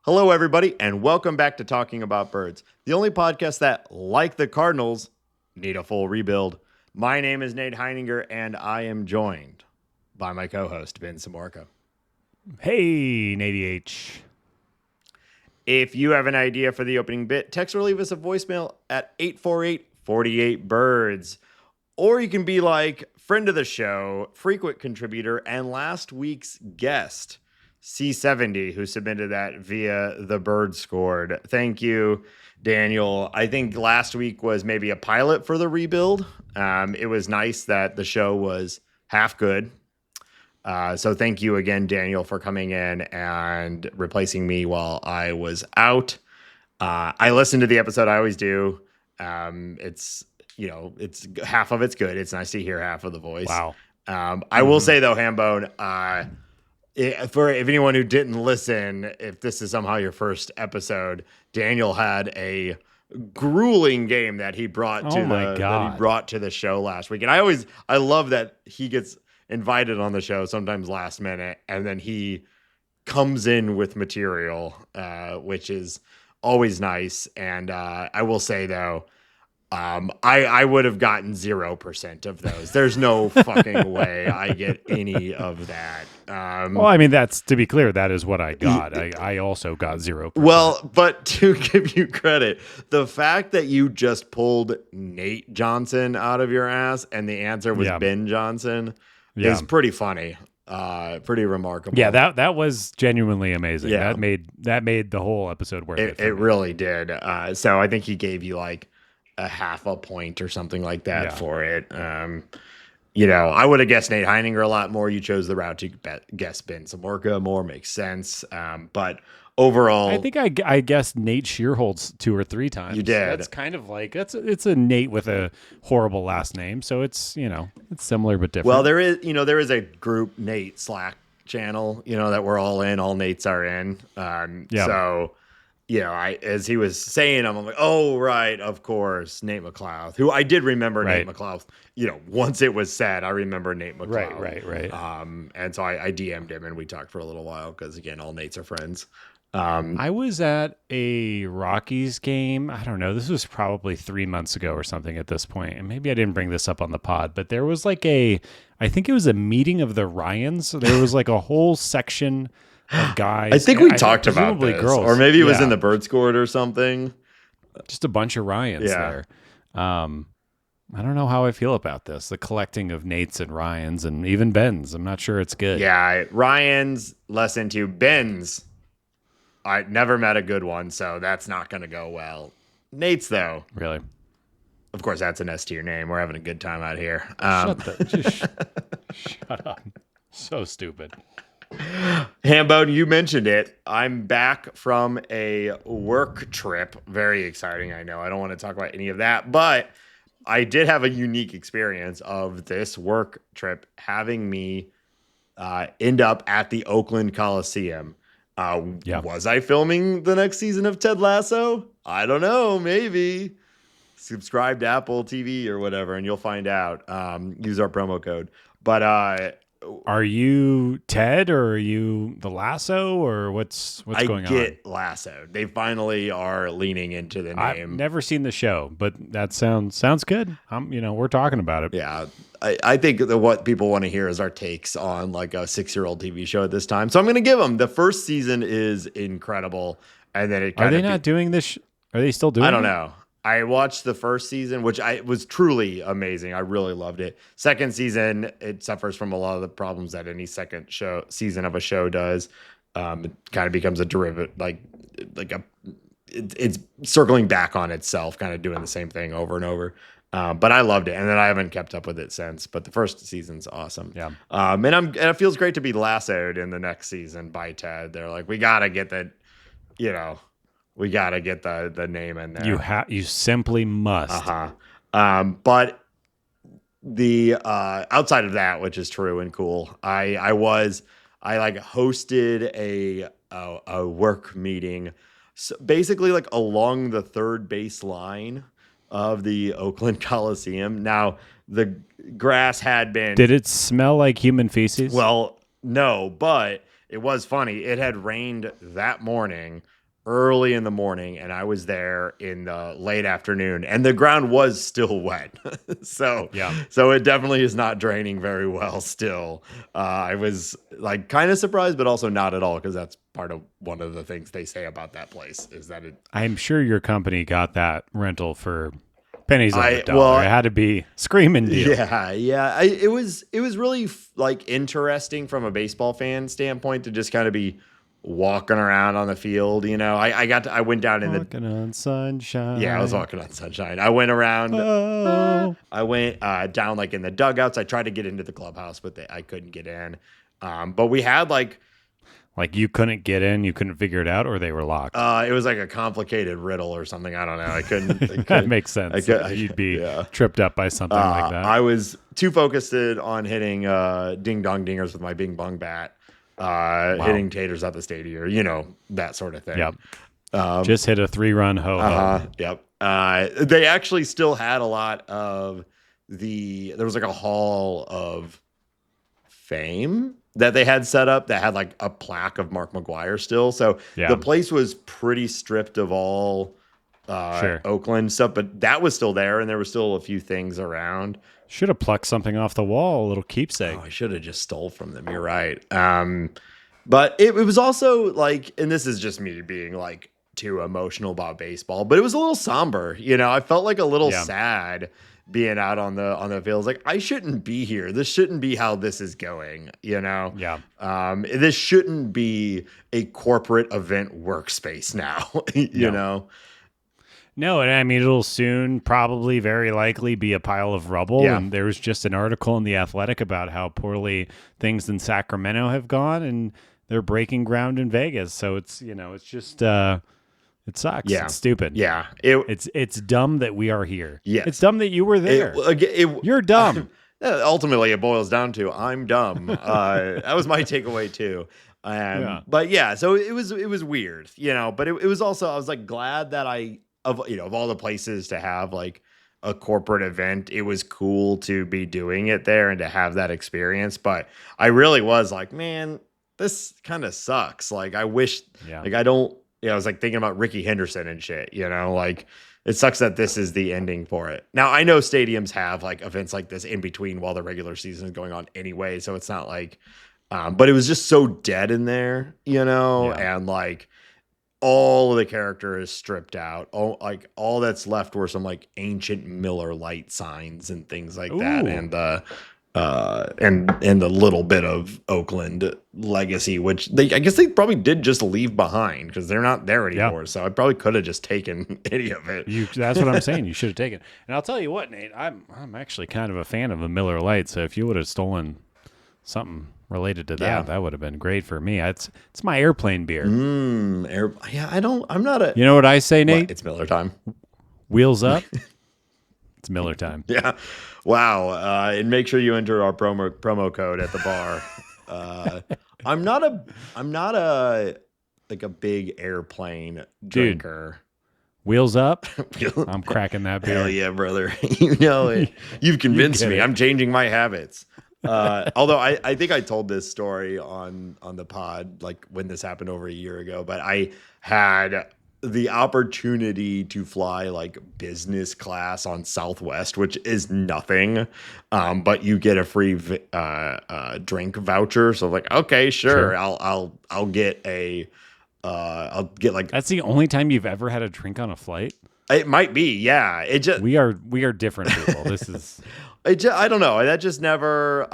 Hello, everybody, and welcome back to Talking About Birds, the only podcast that, like the Cardinals, need a full rebuild. My name is Nate Heininger, and I am joined by my co-host, Ben Samorco. Hey, Nate H. If you have an idea for the opening bit, text or leave us a voicemail at 848-48-BIRDS. Or you can be like friend of the show, frequent contributor, and last week's guest, C70, who submitted that via the Bird Scored. Thank you, Daniel. I think last week was maybe a pilot for the rebuild. It was nice that the show was half good. So thank you again, Daniel, for coming in and replacing me while I was out. I listened to the episode. I always do. It's half of it's good. It's nice to hear half of the voice. Wow. I will say though, Hambone, if anyone who didn't listen, if this is somehow your first episode, Daniel had a grueling game that he brought to the show last week. And I love that he gets invited on the show sometimes last minute, and then he comes in with material, which is always nice. And I will say though, I would have gotten 0% of those. There's no fucking way I get any of that. Well, I mean, that's, to be clear, that is what I got. I also got 0%. Well, but to give you credit, the fact that you just pulled Nate Johnson out of your ass and the answer was Ben Johnson is pretty funny. Pretty remarkable. Yeah, that was genuinely amazing. Yeah. That made the whole episode worth it. It really did. So I think he gave you like a half a point or something like that for it. I would have guessed Nate Heininger a lot more. You chose the route to guess Ben Samorco more. Makes sense. But overall, I think I guessed Nate Shearholtz 2 or 3 times. You did. That's kind of like it's a Nate with a horrible last name, so it's it's similar but different. Well, there is a group Nate Slack channel that we're all in. All Nates are in. So. As he was saying, I'm like, oh, right, of course, Nate McLeod, who I did remember Nate McLeod. Once it was said, I remember Nate McLeod. Right. And so I DM'd him and we talked for a little while because, again, all Nates are friends. I was at a Rockies game. I don't know. This was probably 3 months ago or something at this point. And maybe I didn't bring this up on the pod, but there was I think it was a meeting of the Ryans. So there was like a whole section of guys. I think we talked about this, girls. or maybe it was in the Bird Scored or something. Just a bunch of Ryans there. I don't know how I feel about this. The collecting of Nates and Ryans and even Bens. I'm not sure it's good. Yeah, Ryans less into Bens. I never met a good one, so that's not going to go well. Nates though, really. Of course, that's an S tier name. We're having a good time out here. Shut up. So stupid. Hambone, you mentioned it. I'm back from a work trip. Very exciting, I know. I don't want to talk about any of that, but I did have a unique experience of this work trip having me end up at the Oakland Coliseum. Was I filming the next season of Ted Lasso? I don't know. Maybe. Subscribe to Apple TV or whatever, and you'll find out. Use our promo code. But are you Ted or are you the Lasso or what's going on? I get Lasso. They finally are leaning into the name. I've never seen the show, but that sounds good. We're talking about it. Yeah. I think that what people want to hear is our takes on like a 6-year-old TV show at this time. So I'm going to give them. The first season is incredible. And then Are they not doing this? Are they still doing it? I don't know. I watched the first season, which was truly amazing. I really loved it. Second season, it suffers from a lot of the problems that any second season of a show does. It kind of becomes a derivative, it's circling back on itself, kind of doing the same thing over and over. But I loved it, and then I haven't kept up with it since. But the first season's awesome. Yeah. And it feels great to be lassoed in the next season by Ted. They're like, we gotta get that, we gotta get the name in there. You simply must. But the outside of that, which is true and cool, I hosted a work meeting, so basically like along the third base line of the Oakland Coliseum. Now the grass had been. Did it smell like human feces? Well, no, but it was funny. It had rained that morning, early in the morning, and I was there in the late afternoon, and the ground was still wet. so it definitely is not draining very well still. I was like kind of surprised, but also not at all, because that's part of one of the things they say about that place is that it. I'm sure your company got that rental for pennies on the dollar. Well, it had to be screaming deal. Yeah. It was really like interesting from a baseball fan standpoint to just kind of be walking around on the field. I went down in walking on sunshine. Yeah, I was walking on sunshine. I went around. I went down like in the dugouts. I tried to get into the clubhouse, but I couldn't get in. But we had like you couldn't get in, you couldn't figure it out, or they were locked. It was like a complicated riddle or something. I don't know. I couldn't. That makes sense. You'd be tripped up by something like that. I was too focused on hitting ding dong dingers with my bing bong bat. Hitting taters at the stadium, that sort of thing. Yep. Just hit a 3-run ho-ho. Yep. They actually still had a lot of there was like a hall of fame that they had set up that had like a plaque of Mark McGwire still. So the place was pretty stripped of all Oakland stuff, but that was still there, and there were still a few things around. Should have plucked something off the wall, a little keepsake. Oh, I should have just stole from them. You're right. But it was also like, and this is just me being like too emotional about baseball, but it was a little somber. I felt like a little sad being out on the fields. Like, I shouldn't be here. This shouldn't be how this is going. Yeah. This shouldn't be a corporate event workspace now. You know. No, and I mean, it'll soon probably very likely be a pile of rubble. Yeah. And there was just an article in The Athletic about how poorly things in Sacramento have gone, and they're breaking ground in Vegas. So it's just it sucks. Yeah. It's stupid. Yeah. It's dumb that we are here. Yeah. It's dumb that you were there. You're dumb. Ultimately, it boils down to I'm dumb. That was my takeaway too. But yeah, so it was weird, but it was also, I was like glad that of all the places to have like a corporate event, it was cool to be doing it there and to have that experience. But I really was like, man, this kind of sucks. Like, I wish, like, I don't, I was like thinking about Ricky Henderson and shit, like it sucks that this is the ending for it. Now, I know stadiums have like events like this in between while the regular season is going on anyway. So it's not like, but it was just so dead in there, and like, all of the character is stripped out. All that's left were some like ancient Miller Lite signs and things like that, and the little bit of Oakland legacy, which I guess they probably did just leave behind because they're not there anymore. So I probably could have just taken any of it. That's what I'm saying. You should have taken. And I'll tell you what, Nate, I'm actually kind of a fan of a Miller Lite. So if you would have stolen something related to that, that would have been great for me. It's my airplane beer. I'm not a. You know what I say, Nate? What? It's Miller time. Wheels up. It's Miller time. Yeah. Wow. And make sure you enter our promo code at the bar. I'm not a like a big airplane drinker. Wheels up. I'm cracking that beer. Hell yeah, brother. It. You've convinced me. I'm changing my habits. Although I think I told this story on the pod, like when this happened over a year ago, but I had the opportunity to fly like business class on Southwest, which is nothing. But you get a free drink voucher. So like, okay, sure. I'll get like, that's the only time you've ever had a drink on a flight. It might be. Yeah. We are different people. This is, I don't know. It just never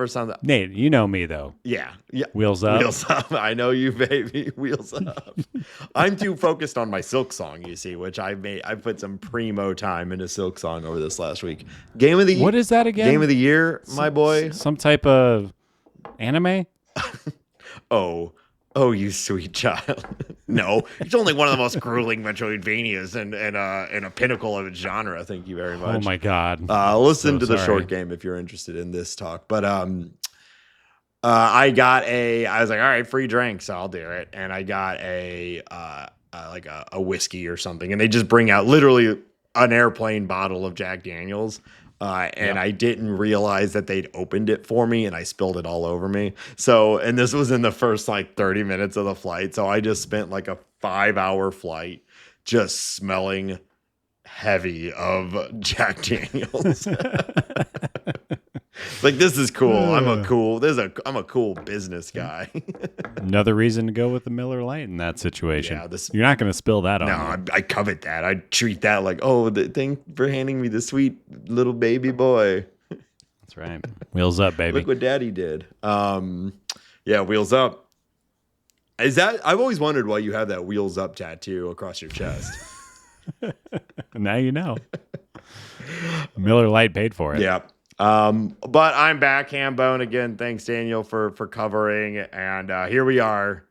sounds. Nate, you know me though. Yeah. Wheels up. Wheels up. I know you, baby. Wheels up. I'm too focused on my Silk Song, you see, which I put some primo time into Silk Song over this last week. Game of the What is that again? Game of the year, my boy. Some type of anime? Oh, you sweet child. No, it's only one of the most grueling Metroidvanias and a pinnacle of its genre. Thank you very much. Oh my God. Listen to the short game if you're interested in this talk. But I was like, all right, free drinks, I'll do it. And I got a whiskey or something. And they just bring out literally an airplane bottle of Jack Daniels. And I didn't realize that they'd opened it for me, and I spilled it all over me. So, and this was in the first like 30 minutes of the flight. So I just spent like a 5-hour flight just smelling heavy of Jack Daniels. Like, this is cool. I'm a cool business guy. Another reason to go with the Miller Lite in that situation. Yeah, you're not going to spill that on me. No, I covet that. I treat that like, thank for handing me the sweet little baby boy. That's right. Wheels up, baby. Look what Daddy did. Yeah, wheels up. Is that? I've always wondered why you have that wheels up tattoo across your chest. Now you know. Miller Lite paid for it. Yeah. But I'm back, Hambone, again. Thanks, Daniel, for covering. And here we are.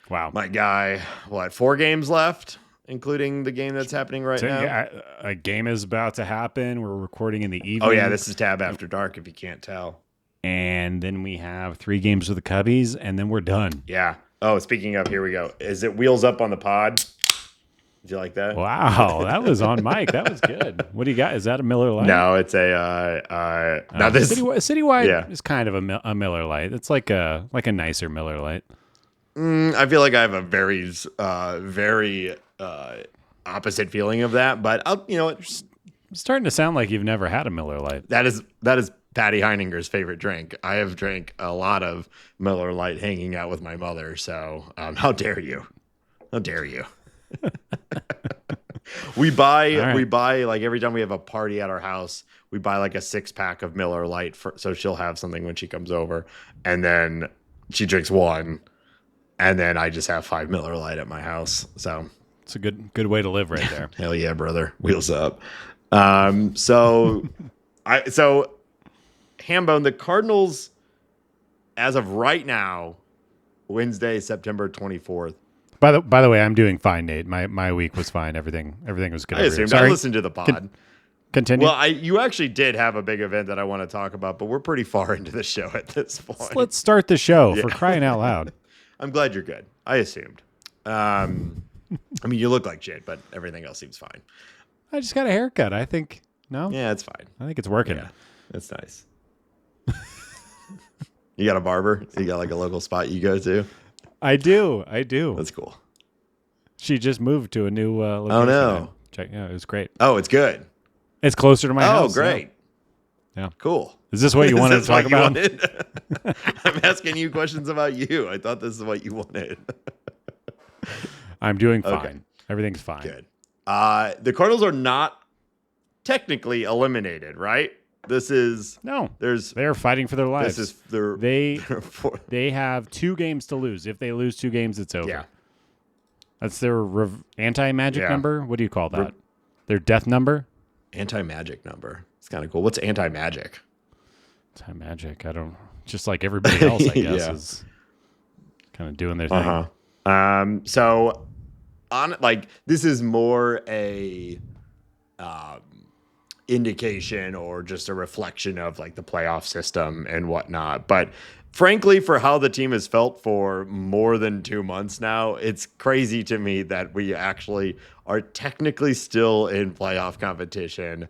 Wow. My guy, 4 games left, including the game that's happening right now? Yeah, a game is about to happen. We're recording in the evening. Oh, yeah, this is Tab After Dark, if you can't tell. And then we have 3 games with the Cubbies, and then we're done. Yeah. Oh, speaking of, here we go. Is it Wheels Up on the Pod? Did you like that? Wow, that was on mic. That was good. What do you got? Is that a Miller Lite? No, it's a now this Citywide is kind of a Miller Lite. It's like a nicer Miller Lite. I feel like I have a very opposite feeling of that, but It's starting to sound like you've never had a Miller Lite. that is Patty Heininger's favorite drink. I have drank a lot of Miller Lite hanging out with my mother. So how dare you? How dare you? We buy like every time we have a party at our house, we buy like a 6-pack of Miller Lite so she'll have something when she comes over, and then she drinks one, and then I just have 5 Miller Lite at my house. So it's a good way to live right there. Hell yeah, brother. Wheels up. So Hambone, the Cardinals, as of right now, Wednesday, September 24th. By the way, I'm doing fine, Nate. My week was fine. Everything was good. I assumed. I listened to the pod. Continue. Well, you actually did have a big event that I want to talk about, but we're pretty far into the show at this point. Let's start the show for crying out loud. I'm glad you're good. I assumed. I mean, you look like shit, but everything else seems fine. I just got a haircut. I think Yeah, it's fine. I think it's working. Yeah, that's nice. You got a barber? You got like a local spot you go to? I do. That's cool. She just moved to a new location. Oh, no. Yeah, it was great. Oh, it's good. It's closer to my house. Oh, great. Yeah. Cool. Is this what you wanted to talk about? I'm asking you questions about you. I thought this is what you wanted. I'm doing fine. Okay. Everything's fine. Good. The Cardinals are not technically eliminated, right? They're fighting for their lives. This is they have 2 games to lose. If they lose 2 games, it's over. Yeah. That's their anti-magic number. What do you call that? Their death number? Anti-magic number. It's kind of cool. What's anti-magic? Anti-magic. I don't. Just like everybody else, I guess, is kind of doing their thing. So, this is more a indication or just a reflection of like the playoff system and whatnot. But frankly, for how the team has felt for more than 2 months now, it's crazy to me that we actually are technically still in playoff competition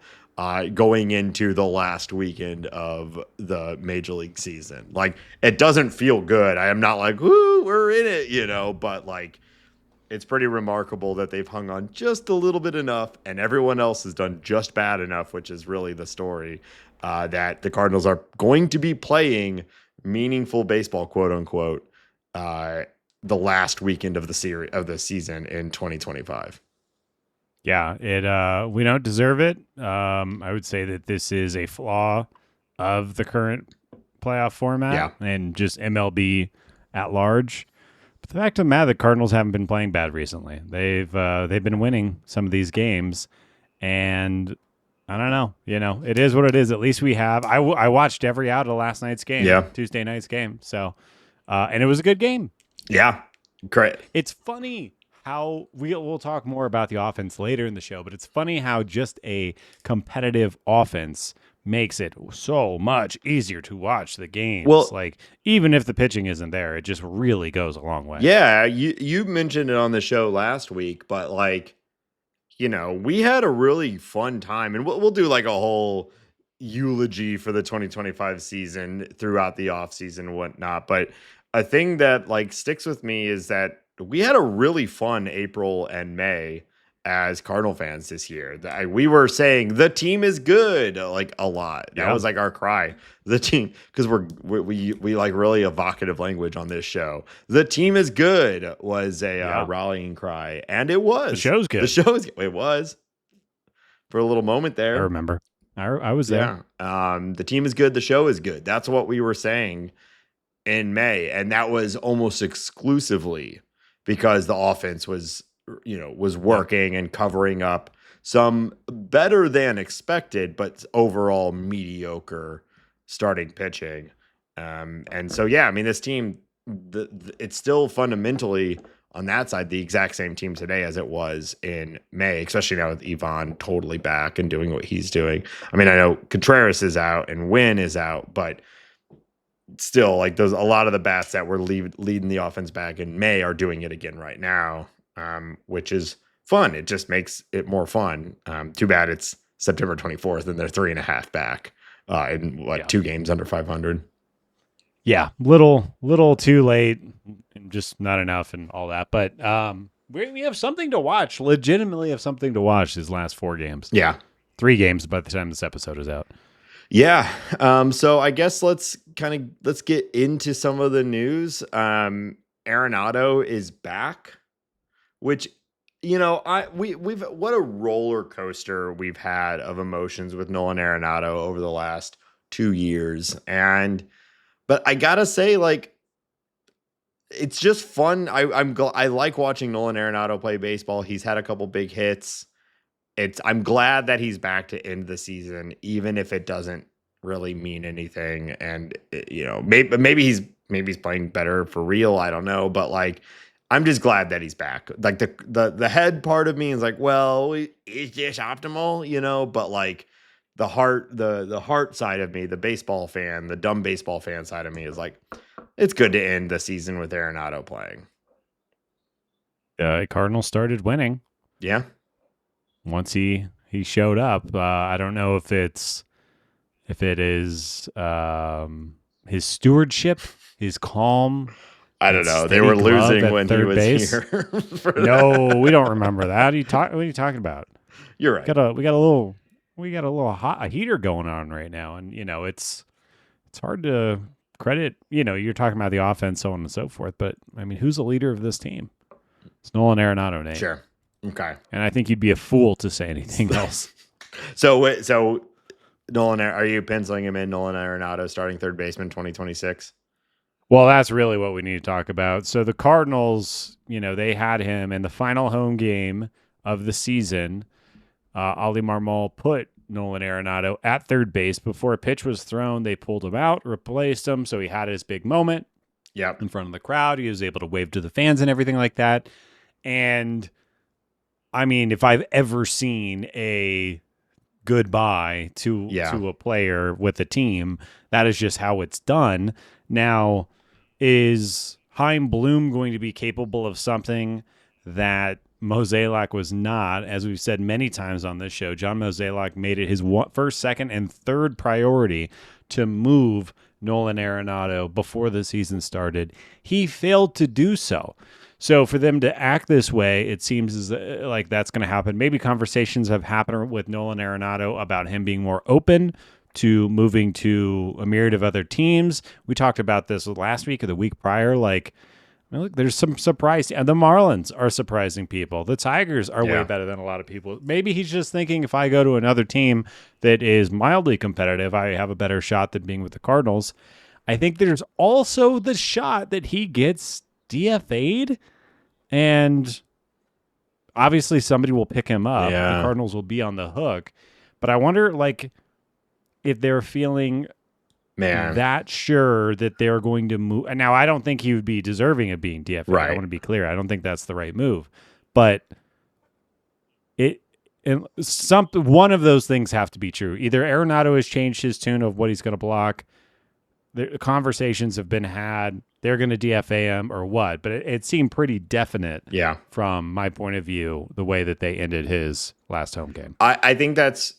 going into the last weekend of the Major League season. Like, it doesn't feel good. I am not like, woo, we're in it, but like, it's pretty remarkable that they've hung on just a little bit enough, and everyone else has done just bad enough, which is really the story, that the Cardinals are going to be playing meaningful baseball, quote unquote, the last weekend of the season in 2025. Yeah, we don't deserve it. I would say that this is a flaw of the current playoff format and just MLB at large. But the fact of the matter, the Cardinals haven't been playing bad recently. They've been winning some of these games, and I don't know. It is what it is. At least we have. I watched every out of last night's game, Tuesday night's game. So, and it was a good game. Yeah, great. It's funny how we'll talk more about the offense later in the show, but it's funny how just a competitive offense makes it so much easier to watch the games. Well, like, even if the pitching isn't there, it just really goes a long way. Yeah, you mentioned it on the show last week, but like, we had a really fun time, and we'll do like a whole eulogy for the 2025 season throughout the offseason and whatnot. But a thing that like sticks with me is that we had a really fun April and May as Cardinal fans this year. We were saying the team is good like a lot. That was like our cry. The team, because we like really evocative language on this show. The team is good was a rallying cry, and it was. The show's good. It was for a little moment there. I remember. I was there. The team is good. The show is good. That's what we were saying in May, and that was almost exclusively because the offense was working and covering up some better than expected, but overall mediocre starting pitching. And so, I mean, this team, it's still fundamentally on that side the exact same team today as it was in May, especially now with Ivan totally back and doing what he's doing. I mean, I know Contreras is out and Winn is out, but still, like a lot of the bats that were leading the offense back in May are doing it again right now. Which is fun. It just makes it more fun. Too bad it's September 24th and they're 3.5 back in 2 games under 500. Yeah, little too late, just not enough and all that. But we have something to watch. Legitimately have something to watch these last 4 games. Yeah, 3 games by the time this episode is out. Yeah. So I guess let's get into some of the news. Arenado is back. Which, we've what a roller coaster we've had of emotions with Nolan Arenado over the last 2 years, but I gotta say, like, it's just fun. I like watching Nolan Arenado play baseball. He's had a couple big hits. I'm glad that he's back to end the season, even if it doesn't really mean anything. And maybe he's playing better for real. I don't know, but like. I'm just glad that he's back. Like the head part of me is like, well, is this optimal? But like the heart side of me, the baseball fan, the dumb baseball fan side of me is like, it's good to end the season with Arenado playing. Cardinals started winning. Yeah. Once he showed up, I don't know if it is his stewardship, his calm. I don't know. They were losing when he was base. Here. No, we don't remember that. What are you talking about? You're right. We got a little hot heater going on right now, and it's hard to credit. You're talking about the offense, so on and so forth. But I mean, who's the leader of this team? It's Nolan Arenado, Nate. Sure. Okay. And I think you'd be a fool to say anything else. So Nolan, are you penciling him in? Nolan Arenado starting third baseman 2026. Well, that's really what we need to talk about. So the Cardinals, they had him in the final home game of the season. Ali Marmol put Nolan Arenado at third base. Before a pitch was thrown, they pulled him out, replaced him, so he had his big moment in front of the crowd. He was able to wave to the fans and everything like that. And, I mean, if I've ever seen a goodbye to a player with a team, that is just how it's done. Now, is Chaim Bloom going to be capable of something that Mozeliak was not? As we've said many times on this show, John Mozeliak made it his first, second, and third priority to move Nolan Arenado before the season started. He failed to do so. So for them to act this way, it seems like that's going to happen. Maybe conversations have happened with Nolan Arenado about him being more open to moving to a myriad of other teams. We talked about this last week or the week prior. Like, look, there's some surprise. And the Marlins are surprising people. The Tigers are way better than a lot of people. Maybe he's just thinking if I go to another team that is mildly competitive, I have a better shot than being with the Cardinals. I think there's also the shot that he gets DFA'd, and obviously somebody will pick him up. Yeah. The Cardinals will be on the hook. But I wonder, like, if they're feeling that sure that they're going to move. And now I don't think he would be deserving of being DFA. Right. I want to be clear. I don't think that's the right move. But one of those things have to be true. Either Arenado has changed his tune of what he's going to block. The conversations have been had. They're going to DFA him or what. But it seemed pretty definite from my point of view, the way that they ended his last home game. I think that's...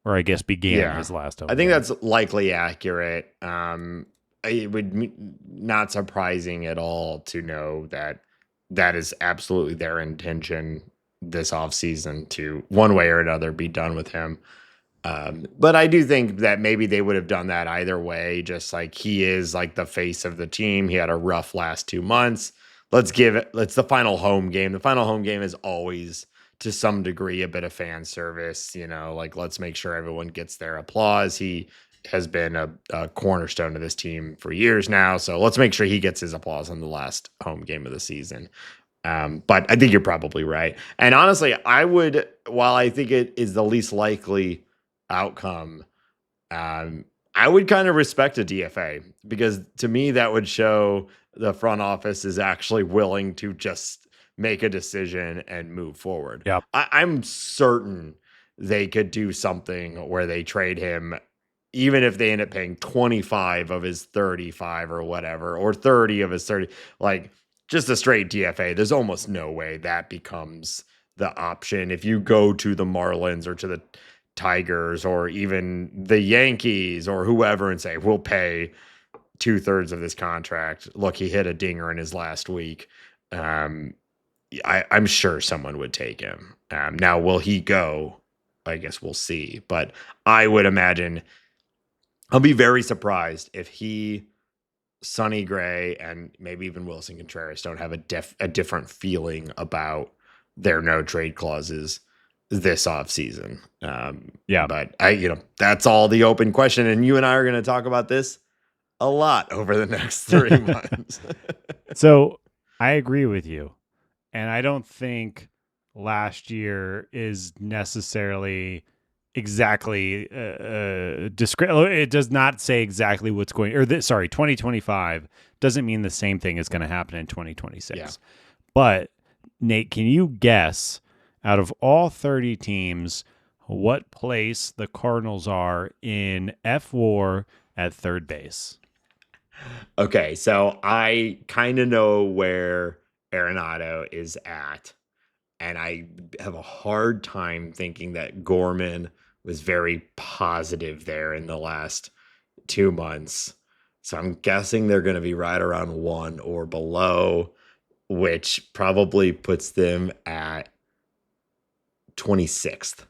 or I guess began his last home I think game. that's likely accurate. It would not surprising at all to know that that is absolutely their intention this offseason to one way or another be done with him. But I do think that maybe they would have done that either way. Just like he is like the face of the team. He had a rough last 2 months. Let's the final home game. The final home game is always to some degree a bit of fan service, like let's make sure everyone gets their applause. He has been a cornerstone of this team for years now. So let's make sure he gets his applause on the last home game of the season. But I think you're probably right. And honestly, while I think it is the least likely outcome, I would kind of respect a DFA, because to me that would show the front office is actually willing to just make a decision and move forward. Yep. I'm certain they could do something where they trade him, even if they end up paying 25 of his 35 or whatever, or 30 of his 30, like just a straight DFA. There's almost no way that becomes the option. If you go to the Marlins or to the Tigers or even the Yankees or whoever and say, we'll pay 2/3 of this contract. Look, he hit a dinger in his last week. I'm sure someone would take him. Now, will he go? I guess we'll see. But I would imagine I'll be very surprised if Sonny Gray, and maybe even Wilson Contreras don't have a different feeling about their no trade clauses this offseason. But that's all the open question. And you and I are going to talk about this a lot over the next 3 months. So I agree with you. And I don't think last year is necessarily exactly it does not say exactly what's going, 2025 doesn't mean the same thing is going to happen in 2026. Yeah. But Nate, can you guess, out of all 30 teams, what place the Cardinals are in F4 at third base? Okay, so I kind of know where Arenado is at, and I have a hard time thinking that Gorman was very positive there in the last 2 months. So I'm guessing they're going to be right around 1 or below, which probably puts them at 26th.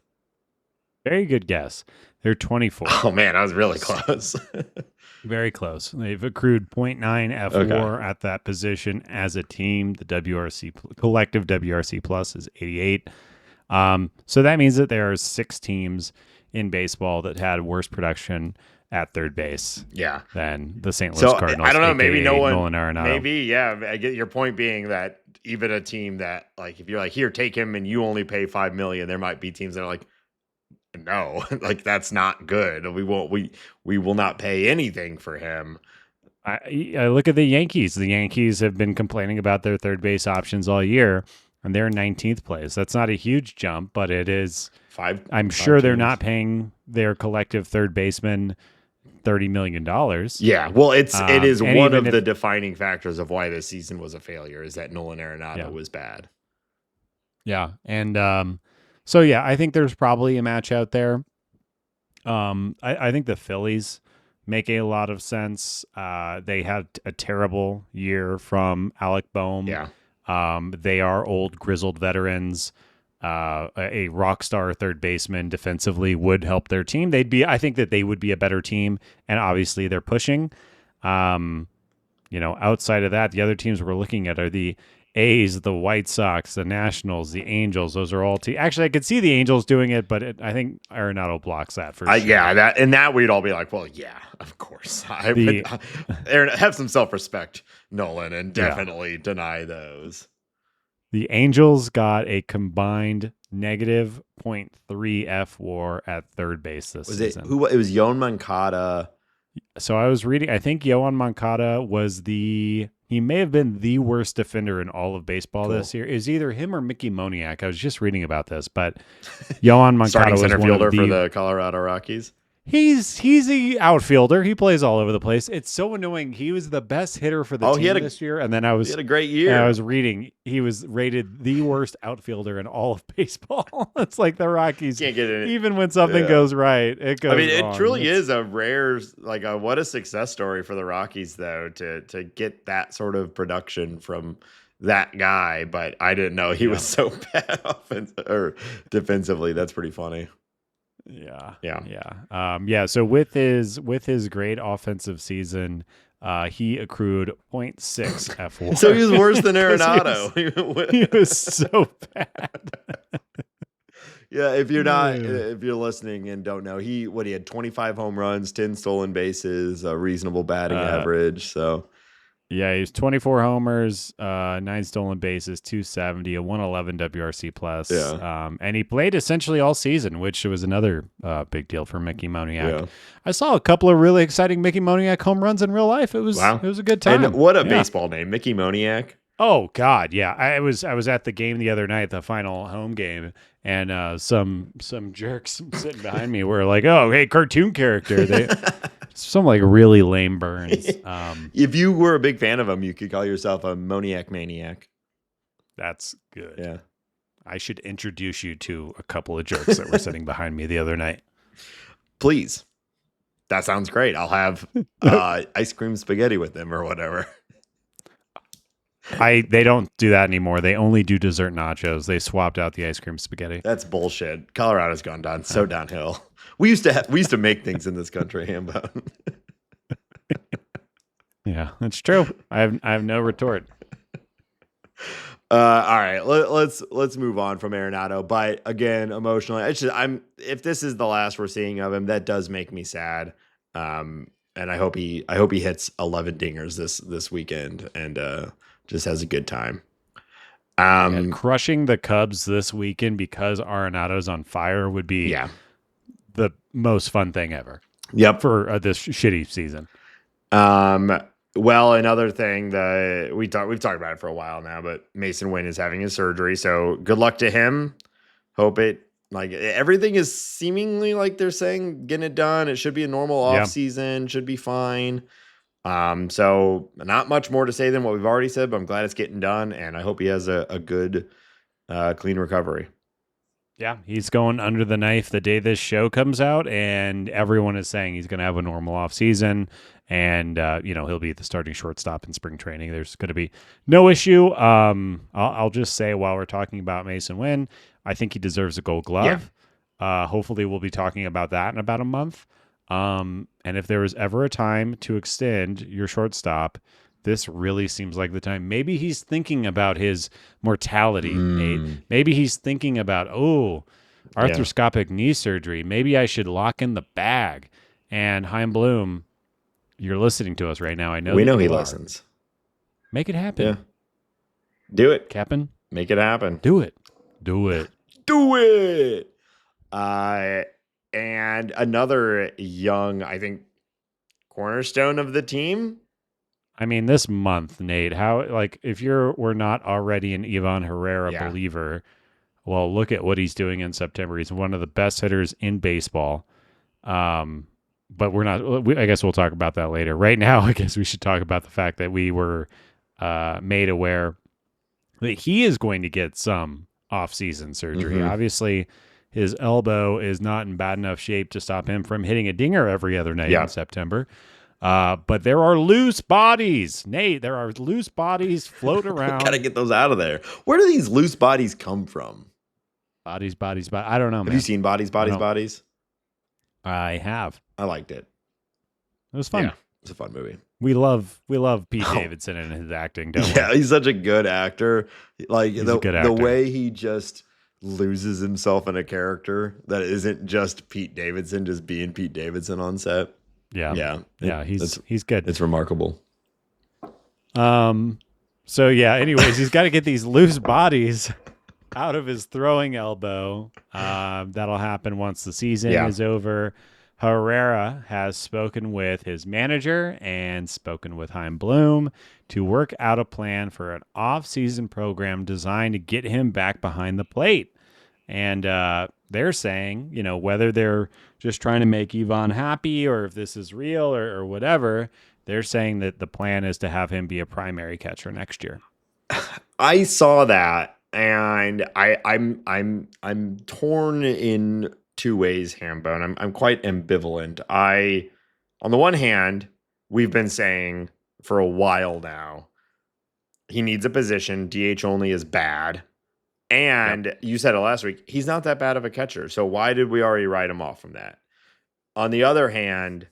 Very good guess. They're 24th. Oh man, I was really close. Very close. They've accrued 0.9 F4 at that position as a team. The collective WRC plus is 88. So that means that there are 6 teams in baseball that had worse production at third base than the St. Louis Cardinals. I don't know, maybe Nolan Arenado. Maybe, I get your point being that even a team that, like, if you're like, here, take him and you only pay $5 million, there might be teams that are like, no, like that's not good. We will not pay anything for him. I look at the Yankees. The Yankees have been complaining about their third base options all year, and they're in 19th place. That's not a huge jump, but it is. I'm sure they're not paying their collective third baseman $30 million. Yeah, well, it is one of the defining factors of why this season was a failure, is that Nolan Arenado was bad. Yeah, and so yeah, I think there's probably a match out there. I think the Phillies make a lot of sense. They had a terrible year from Alec Boehm. Yeah. They are old, grizzled veterans. A rock star third baseman defensively would help their team. I think that they would be a better team, and obviously they're pushing. Outside of that, the other teams we're looking at are the A's, the White Sox, the Nationals, the Angels. Those are all teams. Actually, I could see the Angels doing it, but I think Arenado blocks that for sure. Yeah, that we'd all be like, well, yeah, of course. I have some self-respect, Nolan, and definitely deny those. The Angels got a combined negative 0.3 F4 at third base this season. It was Yoan Moncada. So I was reading, I think Yoan Moncada he may have been the worst defender in all of baseball this year. It was either him or Mickey Moniak. I was just reading about this, but Yoan Moncada was starting center one fielder of for the Colorado Rockies. He's a outfielder. He plays all over the place. It's so annoying. He was the best hitter for the team this year, and then he had a great year. And I was reading he was rated the worst outfielder in all of baseball. It's like the Rockies can't get it. Even when something goes right, it goes. I mean, wrong. it truly is a rare, what a success story for the Rockies, though, to get that sort of production from that guy. But I didn't know he was so bad defensively. That's pretty funny. Yeah. So with his great offensive season, he accrued 0.6 F4. So he was worse than Arenado. He was so bad. Yeah, if you're listening and don't know, he had 25 home runs, 10 stolen bases, a reasonable batting average. So yeah, he was 24 homers, 9 stolen bases, 270, a 111 WRC plus. Yeah. And he played essentially all season, which was another big deal for Mickey Moniak. Yeah. I saw a couple of really exciting Mickey Moniak home runs in real life. It was a good time. And what a baseball name, Mickey Moniak. Oh God, yeah. I was at the game the other night, the final home game, and some jerks sitting behind me were like, "Oh, hey, cartoon character." Some like really lame burns. If you were a big fan of him, you could call yourself a Moniak maniac. That's good. Yeah. I should introduce you to a couple of jerks that were sitting behind me the other night. Please. That sounds great. I'll have ice cream spaghetti with them or whatever. They don't do that anymore. They only do dessert nachos. They swapped out the ice cream spaghetti. That's bullshit. Colorado's gone down so downhill. We used to make things in this country, Hambo. Yeah, that's true. I have no retort. All right, let's move on from Arenado. But again, emotionally, if this is the last we're seeing of him, that does make me sad. And I hope he hits 11 dingers this weekend and just has a good time. Crushing the Cubs this weekend because Arenado's on fire would be the most fun thing ever. Yep, for this shitty season. Well, another thing that we've talked about it for a while now, but Masyn Winn is having his surgery, so good luck to him. Hope everything is seemingly like they're saying getting it done. It should be a normal off season, should be fine. So not much more to say than what we've already said, but I'm glad it's getting done, and I hope he has a good, clean recovery. Yeah, he's going under the knife the day this show comes out, and everyone is saying he's going to have a normal off season, and he'll be the starting shortstop in spring training. There's going to be no issue. I'll just say while we're talking about Masyn Winn, I think he deserves a Gold Glove. Yeah. Hopefully, we'll be talking about that in about a month. And if there was ever a time to extend your shortstop, this really seems like the time. Maybe he's thinking about his mortality. Maybe he's thinking about, arthroscopic knee surgery. Maybe I should lock in the bag. And Chaim Bloom, you're listening to us right now. I know we know he listens. Make it happen. Yeah. Do it, Captain. Make it happen. Do it. Do it. Do it. And another young, I think, cornerstone of the team. I mean, this month, Nate, if we're not already an Ivan Herrera believer, well, look at what he's doing in September. He's one of the best hitters in baseball. But we're not, I guess we'll talk about that later. Right now, I guess we should talk about the fact that we were made aware that he is going to get some off-season surgery. Mm-hmm. Obviously, his elbow is not in bad enough shape to stop him from hitting a dinger every other night in September. But there are loose bodies, Nate. There are loose bodies floating around. Gotta get those out of there. Where do these loose bodies come from? Bodies. I don't know. Have you seen Bodies? I have. I liked it. It was fun. Yeah, it's a fun movie. We love Pete Davidson and his acting. Don't we? Yeah, he's such a good actor. He's a good actor. The way he just loses himself in a character that isn't just Pete Davidson, just being Pete Davidson on set. Yeah. He's good. It's remarkable. So anyways, he's got to get these loose bodies out of his throwing elbow. That'll happen once the season is over. Herrera has spoken with his manager and spoken with Chaim Bloom to work out a plan for an off-season program designed to get him back behind the plate. And they're saying, whether they're just trying to make Ivan happy or if this is real or whatever, they're saying that the plan is to have him be a primary catcher next year. I saw that, and I'm torn in two ways, Hambone. I'm quite ambivalent. On the one hand, we've been saying for a while now, he needs a position. DH only is bad. And you said it last week, he's not that bad of a catcher. So why did we already write him off from that? On the other hand,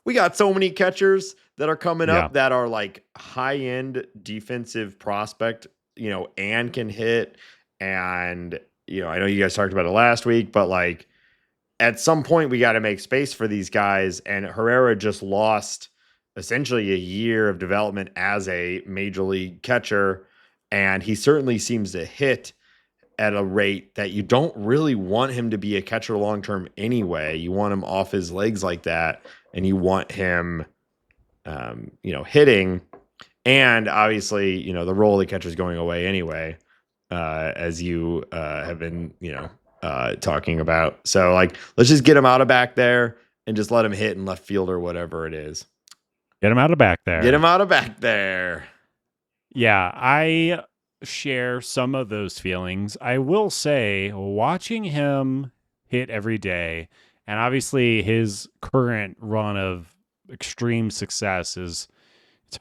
we got so many catchers that are coming up that are like high-end defensive prospect, and can hit. And, I know you guys talked about it last week, but like at some point we got to make space for these guys. And Herrera just lost essentially a year of development as a major league catcher. And he certainly seems to hit at a rate that you don't really want him to be a catcher long-term anyway. You want him off his legs like that, and you want him, hitting. And obviously, the role of the catcher is going away anyway, as you have been, talking about. So, like, let's just get him out of back there and just let him hit in left field or whatever it is. Get him out of back there. Get him out of back there. Yeah, I share some of those feelings. I will say, watching him hit every day, and obviously his current run of extreme success it's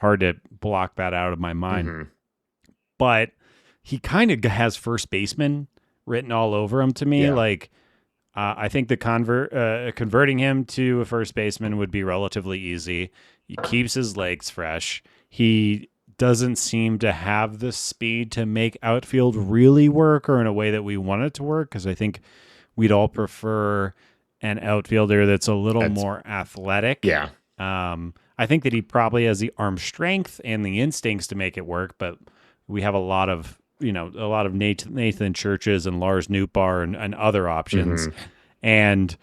hard to block that out of my mind. Mm-hmm. But he kind of has first baseman written all over him to me. Yeah. Like, I think the converting him to a first baseman would be relatively easy. He keeps his legs fresh. He doesn't seem to have the speed to make outfield really work or in a way that we want it to work, because I think we'd all prefer an outfielder that's a little more athletic. Yeah. I think that he probably has the arm strength and the instincts to make it work, but we have a lot of Nathan Churches and Lars Nootbaar and other options. Mm-hmm. And,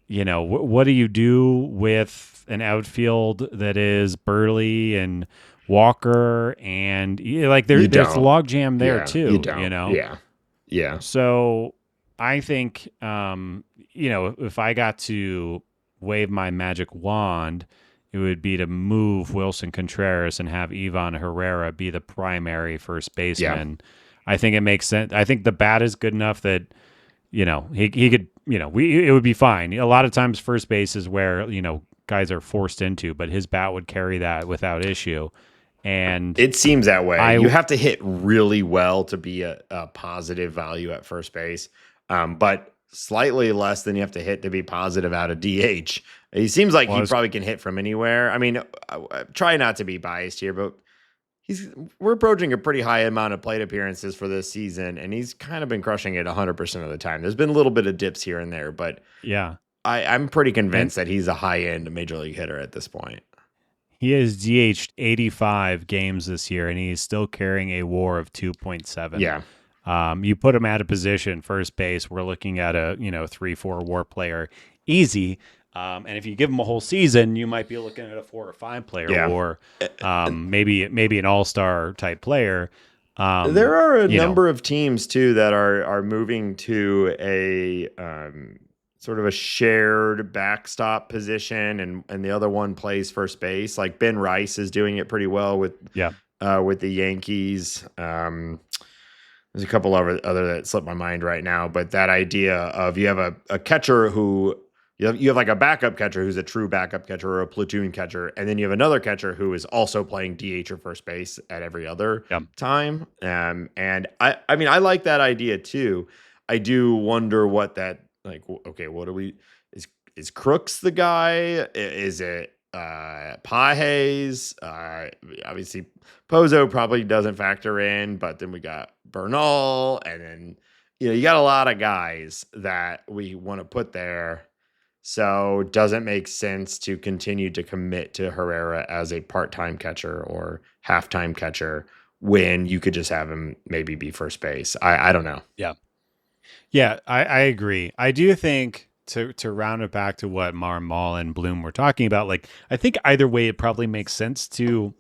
what do you do with an outfield that is Burley and Walker, and like there's logjam there too, Yeah. So I think, if I got to wave my magic wand, it would be to move Wilson Contreras and have Ivan Herrera be the primary first baseman. Yeah. I think it makes sense. I think the bat is good enough that, he could, it would be fine. A lot of times first base is where, guys are forced into, but his bat would carry that without issue. And it seems that way. You have to hit really well to be a positive value at first base, but slightly less than you have to hit to be positive out of DH. He seems like he probably can hit from anywhere. I mean, I try not to be biased here, but we're approaching a pretty high amount of plate appearances for this season, and he's kind of been crushing it 100% of the time. There's been a little bit of dips here and there, but yeah, I'm pretty convinced that he's a high-end major league hitter at this point. He has DH'd 85 games this year, and he's still carrying a WAR of 2.7. Yeah. You put him at a position, first base, we're looking at a 3-4 WAR player, easy. And if you give him a whole season, you might be looking at a 4 or 5 player WAR, maybe an all-star type player. There are a number of teams too that are moving to a sort of a shared backstop position, and the other one plays first base. Like Ben Rice is doing it pretty well with the Yankees. There's a couple other that slip my mind right now, but that idea of you have a catcher who you have like a backup catcher who's a true backup catcher or a platoon catcher, and then you have another catcher who is also playing DH or first base at every other time. And I mean, I like that idea too. I do wonder what that, like, okay, what do we, is Crooks the guy? Is it Pages? Obviously Pozo probably doesn't factor in, but then we got Bernal, and then, you got a lot of guys that we want to put there. So does it make sense to continue to commit to Herrera as a part-time catcher or half-time catcher when you could just have him maybe be first base? I don't know. Yeah, I agree. I do think to round it back to what Marmol and Bloom were talking about, like, I think either way it probably makes sense to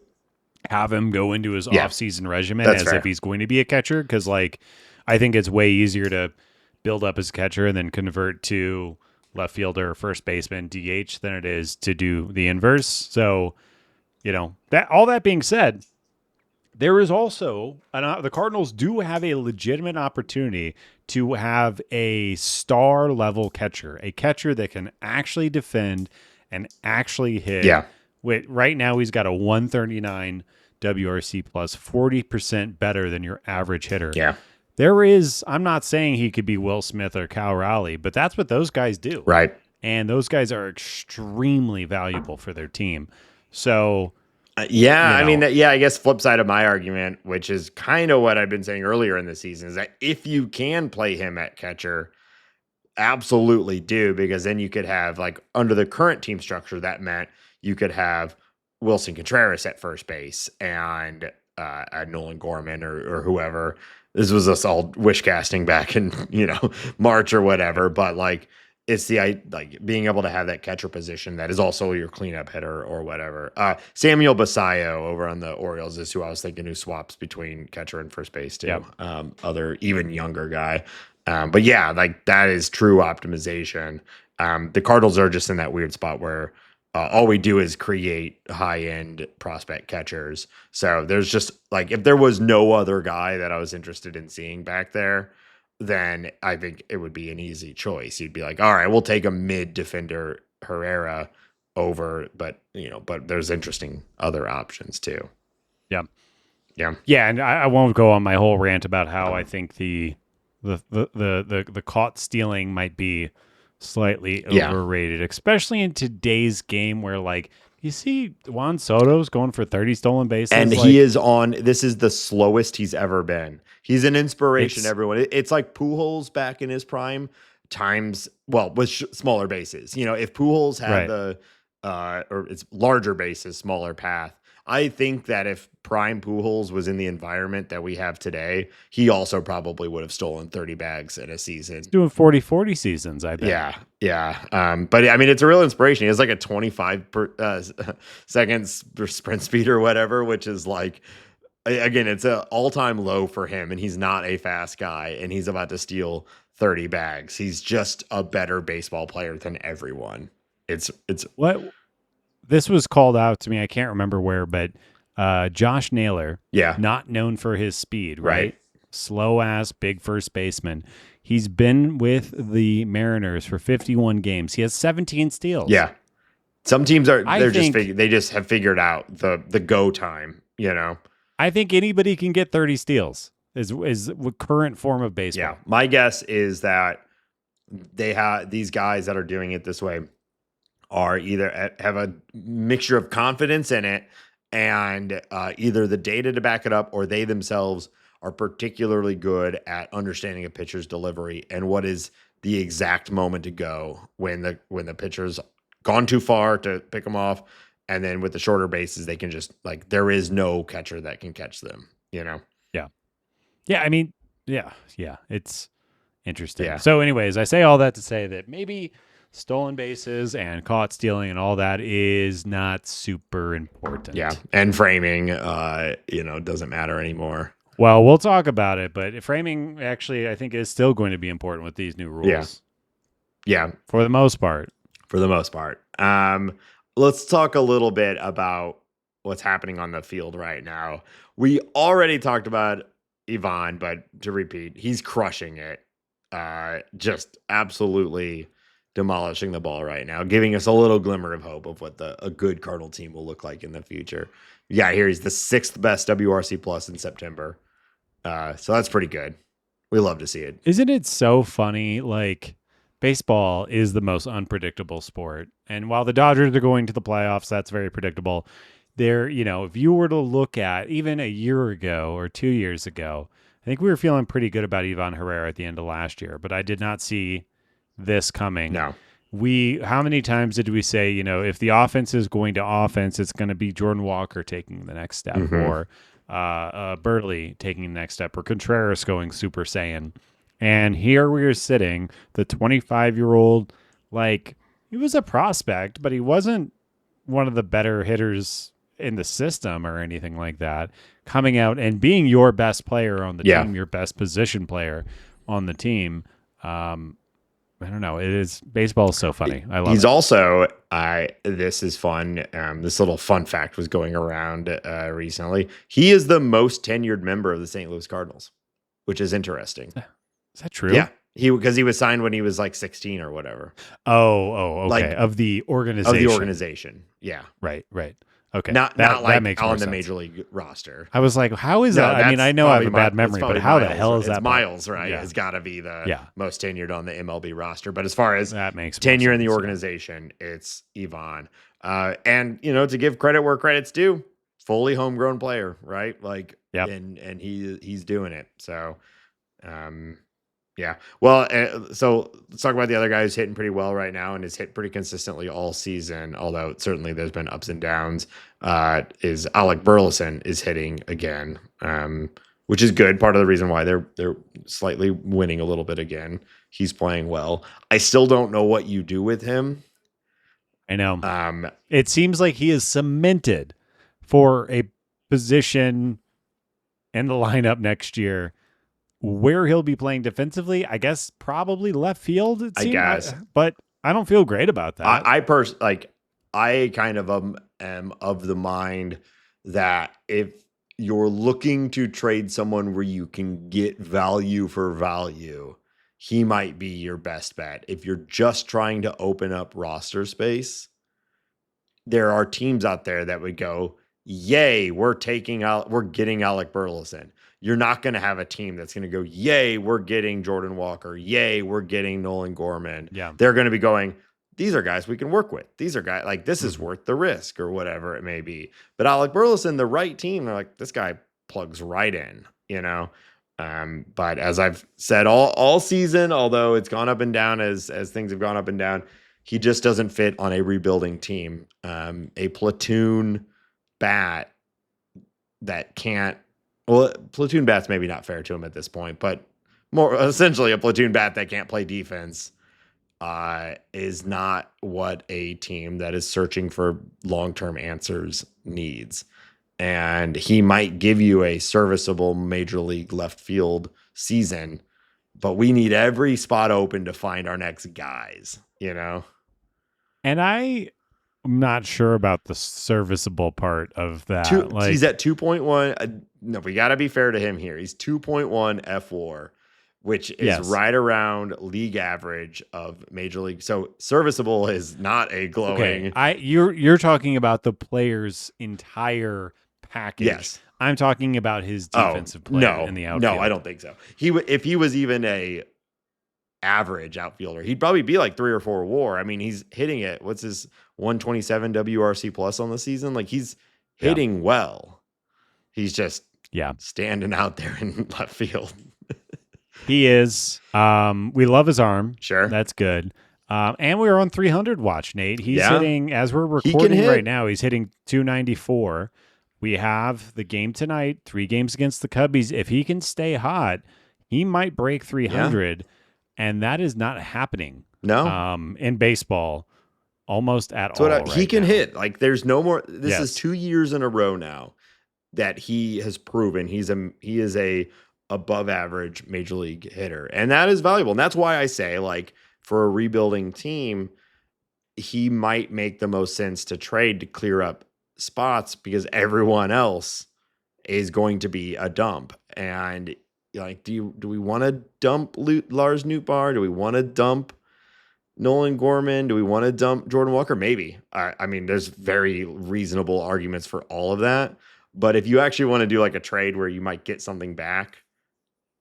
have him go into his off-season regimen as if he's going to be a catcher, because, like, I think it's way easier to build up as a catcher and then convert to left fielder, first baseman, DH than it is to do the inverse. So, that all that being said, there is also the Cardinals do have a legitimate opportunity to have a star level catcher, a catcher that can actually defend and actually hit. Yeah. Right now, he's got a 139 WRC plus, 40% better than your average hitter. Yeah. I'm not saying he could be Will Smith or Cal Raleigh, but that's what those guys do. Right. And those guys are extremely valuable for their team. So, I guess flip side of my argument, which is kind of what I've been saying earlier in the season, is that if you can play him at catcher, absolutely do, because then you could have, like, under the current team structure, that meant you could have Wilson Contreras at first base and Nolan Gorman or whoever. This was us all wish casting back in, March or whatever. But, like, it's being able to have that catcher position that is also your cleanup hitter or whatever. Samuel Basayo over on the Orioles is who I was thinking, who swaps between catcher and first base too. Yep. Other even younger guy. But yeah, like, that is true optimization. The Cardinals are just in that weird spot where all we do is create high-end prospect catchers. So there's just, like, if there was no other guy that I was interested in seeing back there, then I think it would be an easy choice. You'd be like, all right, we'll take a mid defender Herrera over, but there's interesting other options too. Yeah. Yeah. Yeah. And I won't go on my whole rant about how I think the caught stealing might be slightly overrated, especially in today's game where, like, you see Juan Soto's going for 30 stolen bases. And this is the slowest he's ever been. He's an inspiration, everyone. It's like Pujols back in his prime with smaller bases. If Pujols had or it's larger bases, smaller path, I think that if prime Pujols was in the environment that we have today, he also probably would have stolen 30 bags in a season. He's doing 40-40 seasons, I bet. Yeah. But I mean, it's a real inspiration. He has like a 25 second sprint speed or whatever, which is, like, again, it's an all-time low for him, and he's not a fast guy, and he's about to steal 30 bags. He's just a better baseball player than everyone. It's what. This was called out to me. I can't remember where, but Josh Naylor, not known for his speed, right? Slow ass, big first baseman. He's been with the Mariners for 51 games. He has 17 steals. Yeah, some teams they just have figured out the go time. I think anybody can get 30 steals. Is current form of baseball. Yeah, my guess is that they have these guys that are doing it this way are either have a mixture of confidence in it and either the data to back it up, or they themselves are particularly good at understanding a pitcher's delivery and what is the exact moment to go when the pitcher's gone too far to pick them off. And then with the shorter bases, they can just, like, there is no catcher that can catch them, Yeah. Yeah. I mean, yeah. It's interesting. Yeah. So anyways, I say all that to say that maybe stolen bases and caught stealing and all that is not super important. Yeah. And framing, doesn't matter anymore. Well, we'll talk about it, but framing actually, I think, is still going to be important with these new rules. Yeah. For the most part. Let's talk a little bit about what's happening on the field right now. We already talked about Ivan, but to repeat, he's crushing it. Just absolutely demolishing the ball right now, giving us a little glimmer of hope of what a good Cardinal team will look like in the future. Yeah, here he's the 6th best WRC plus in September. So that's pretty good. We love to see it. Isn't it so funny? Like, baseball is the most unpredictable sport. And while the Dodgers are going to the playoffs, that's very predictable. If you were to look at even a year ago or 2 years ago, I think we were feeling pretty good about Ivan Herrera at the end of last year, but I did not see this coming. No. How many times did we say, if the offense is going to offense, it's going to be Jordan Walker taking the next step, or Burley taking the next step, or Contreras going Super Saiyan. And here we are sitting, the 25-year-old, like, he was a prospect, but he wasn't one of the better hitters in the system or anything like that, coming out and being your best player on the team, your best position player on the team. I don't know. Baseball is so funny. I love He's it. also, this is fun. This little fun fact was going around recently. He is the most tenured member of the St. Louis Cardinals, which is interesting. Is that true? Yeah. Because he was signed when he was like 16 or whatever. Okay. Like, of the organization. Of the organization. Yeah. Right. Okay. Not that like makes on more the sense. major league roster. I was like, how is that? I mean, I know I have a bad memory, but how the hell is that? Miles, right? Yeah. It's got to be the most tenured on the MLB roster. But as far as that makes tenure in the organization, it's Ivan. And to give credit where credit's due, fully homegrown player, right? Like, and he's doing it. So, yeah. Well, so let's talk about the other guy who's hitting pretty well right now and has hit pretty consistently all season, although certainly there's been ups and downs. Is Alec Burleson is hitting again, which is good. Part of the reason why they're slightly winning a little bit again. He's playing well. I still don't know what you do with him. I know. It seems like he is cemented for a position in the lineup next year. Where he'll be playing defensively, I guess probably left field. It seems, I guess, but I don't feel great about that. I kind of am of the mind that if you're looking to trade someone where you can get value for value, he might be your best bet. If you're just trying to open up roster space, there are teams out there that would go, "Yay, we're getting Alec Burleson." You're not going to have a team that's going to go, "Yay, we're getting Jordan Walker. Yay, we're getting Nolan Gorman." Yeah. They're going to be going, "These are guys we can work with. These are guys like this is worth the risk," or whatever it may be. But Alec Burleson, the right team, they're like, this guy plugs right in, But as I've said all season, although it's gone up and down as things have gone up and down, he just doesn't fit on a rebuilding team. A platoon bat that can't. Well, platoon bat's maybe not fair to him at this point, but more essentially a platoon bat that can't play defense is not what a team that is searching for long-term answers needs. And he might give you a serviceable major league left field season, but we need every spot open to find our next guys, And I'm not sure about the serviceable part of that. He's at 2.1. No, we got to be fair to him here. He's 2.1 FWAR, which is right around league average of major league. So serviceable is not a glowing. Okay. You're talking about the player's entire package. Yes. I'm talking about his defensive play in the outfield. No, I don't think so. If he was even a average outfielder, he'd probably be like 3 or 4 WAR. I mean, he's hitting it. What's his 127 WRC plus on the season? Like he's hitting well. He's just standing out there in left field. He is. We love his arm. Sure. That's good. And we're on 300 watch, Nate. He's hitting, as we're recording right now, he's hitting 294. We have the game tonight, 3 games against the Cubbies. If he can stay hot, he might break 300. And that is not happening. No. In baseball, almost at all. He can hit. Like there's no more. This is 2 years in a row now that he has proven he is a above average major league hitter. And that is valuable. And that's why I say, like, for a rebuilding team, he might make the most sense to trade to clear up spots because everyone else is going to be a dump. And like, do we want to dump Lars Nootbaar? Do we want to dump Nolan Gorman? Do we want to dump Jordan Walker? Maybe. I mean, there's very reasonable arguments for all of that. But if you actually want to do like a trade where you might get something back,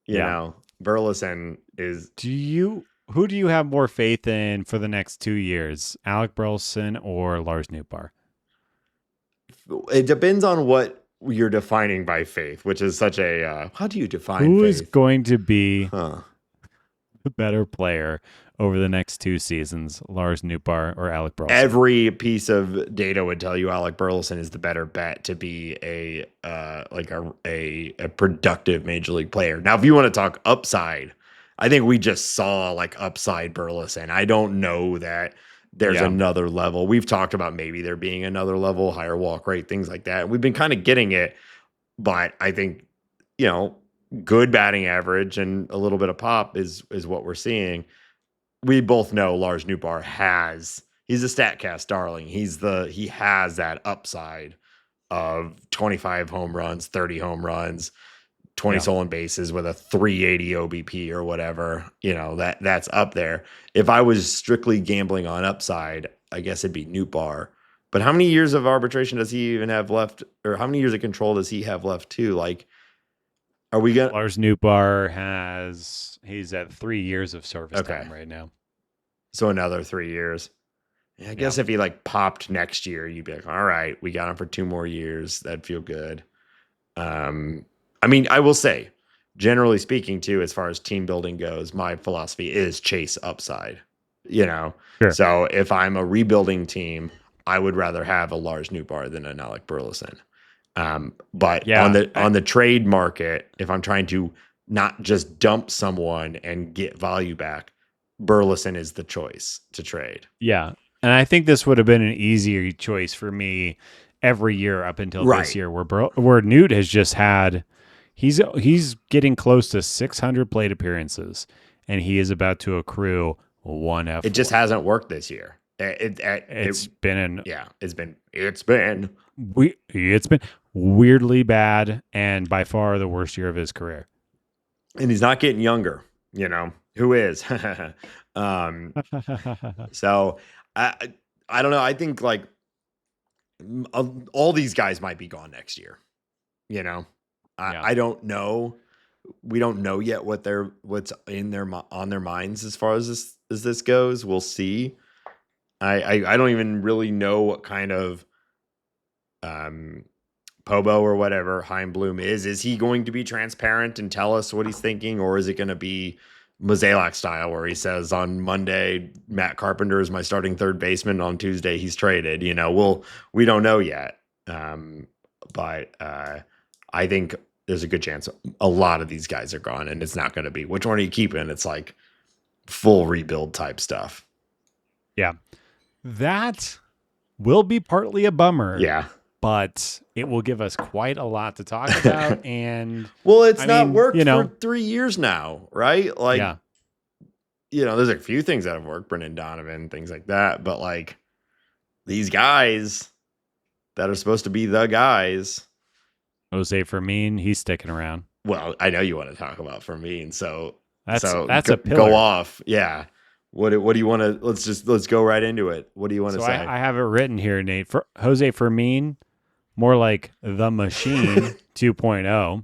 you know, Burleson is. Who do you have more faith in for the next 2 years, Alec Burleson or Lars Nootbaar? It depends on what you're defining by faith, which is such a. How do you define who faith? Is going to be the better player over the next 2 seasons, Lars Nootbaar or Alec Burleson? Every piece of data would tell you Alec Burleson is the better bet to be a productive major league player. Now, if you want to talk upside, I think we just saw like upside Burleson. I don't know that there's another level. We've talked about maybe there being another level, higher walk rate, things like that. We've been kind of getting it, but I think, good batting average and a little bit of pop is what we're seeing. We both know Lars Nootbaar he's a StatCast darling. He has that upside of 25 home runs, 30 home runs, 20 stolen bases with a 380 OBP or whatever. That's up there. If I was strictly gambling on upside, I guess it'd be Nootbaar. But how many years of arbitration does he even have left, or how many years of control does he have left too? Like, are we gonna? Lars Nootbaar he's at 3 years of service time right now. So another 3 years. I guess if he like popped next year, you'd be like, all right, we got him for 2 more years. That'd feel good. I mean, I will say, generally speaking, too, as far as team building goes, my philosophy is chase upside. Sure. So if I'm a rebuilding team, I would rather have a Lars Nootbaar than an Alec Burleson. But on the trade market, if I'm trying to not just dump someone and get value back, Burleson is the choice to trade. Yeah. And I think this would have been an easier choice for me every year up until this year, where Newt has just had, he's getting close to 600 plate appearances, and he is about to accrue one F4. It just hasn't worked this year. It's been weirdly bad, and by far the worst year of his career. And he's not getting younger. Who is? So I don't know. I think like all these guys might be gone next year. I don't know. We don't know yet what's on their minds as far as this goes. We'll see. I don't even really know what kind of Pobo or whatever Heimblum is. Is he going to be transparent and tell us what he's thinking, or is it going to be Mozeliak style, where he says on Monday, Matt Carpenter is my starting third baseman. On Tuesday, he's traded. We don't know yet. But I think there's a good chance a lot of these guys are gone, and it's not going to be, which one are you keeping? It's like full rebuild type stuff. Yeah. That will be partly a bummer. Yeah. But it will give us quite a lot to talk about. And well, it's not worked for 3 years now, right? Like, there's a few things that have worked, Brendan Donovan, things like that. But like these guys that are supposed to be the guys. José Fermín, he's sticking around. Well, I know you want to talk about Fermín, so that's a pillar. Go off. Yeah. What do you want to? Let's go right into it. What do you want to say? I have it written here, Nate. For José Fermín, more like the machine 2.0.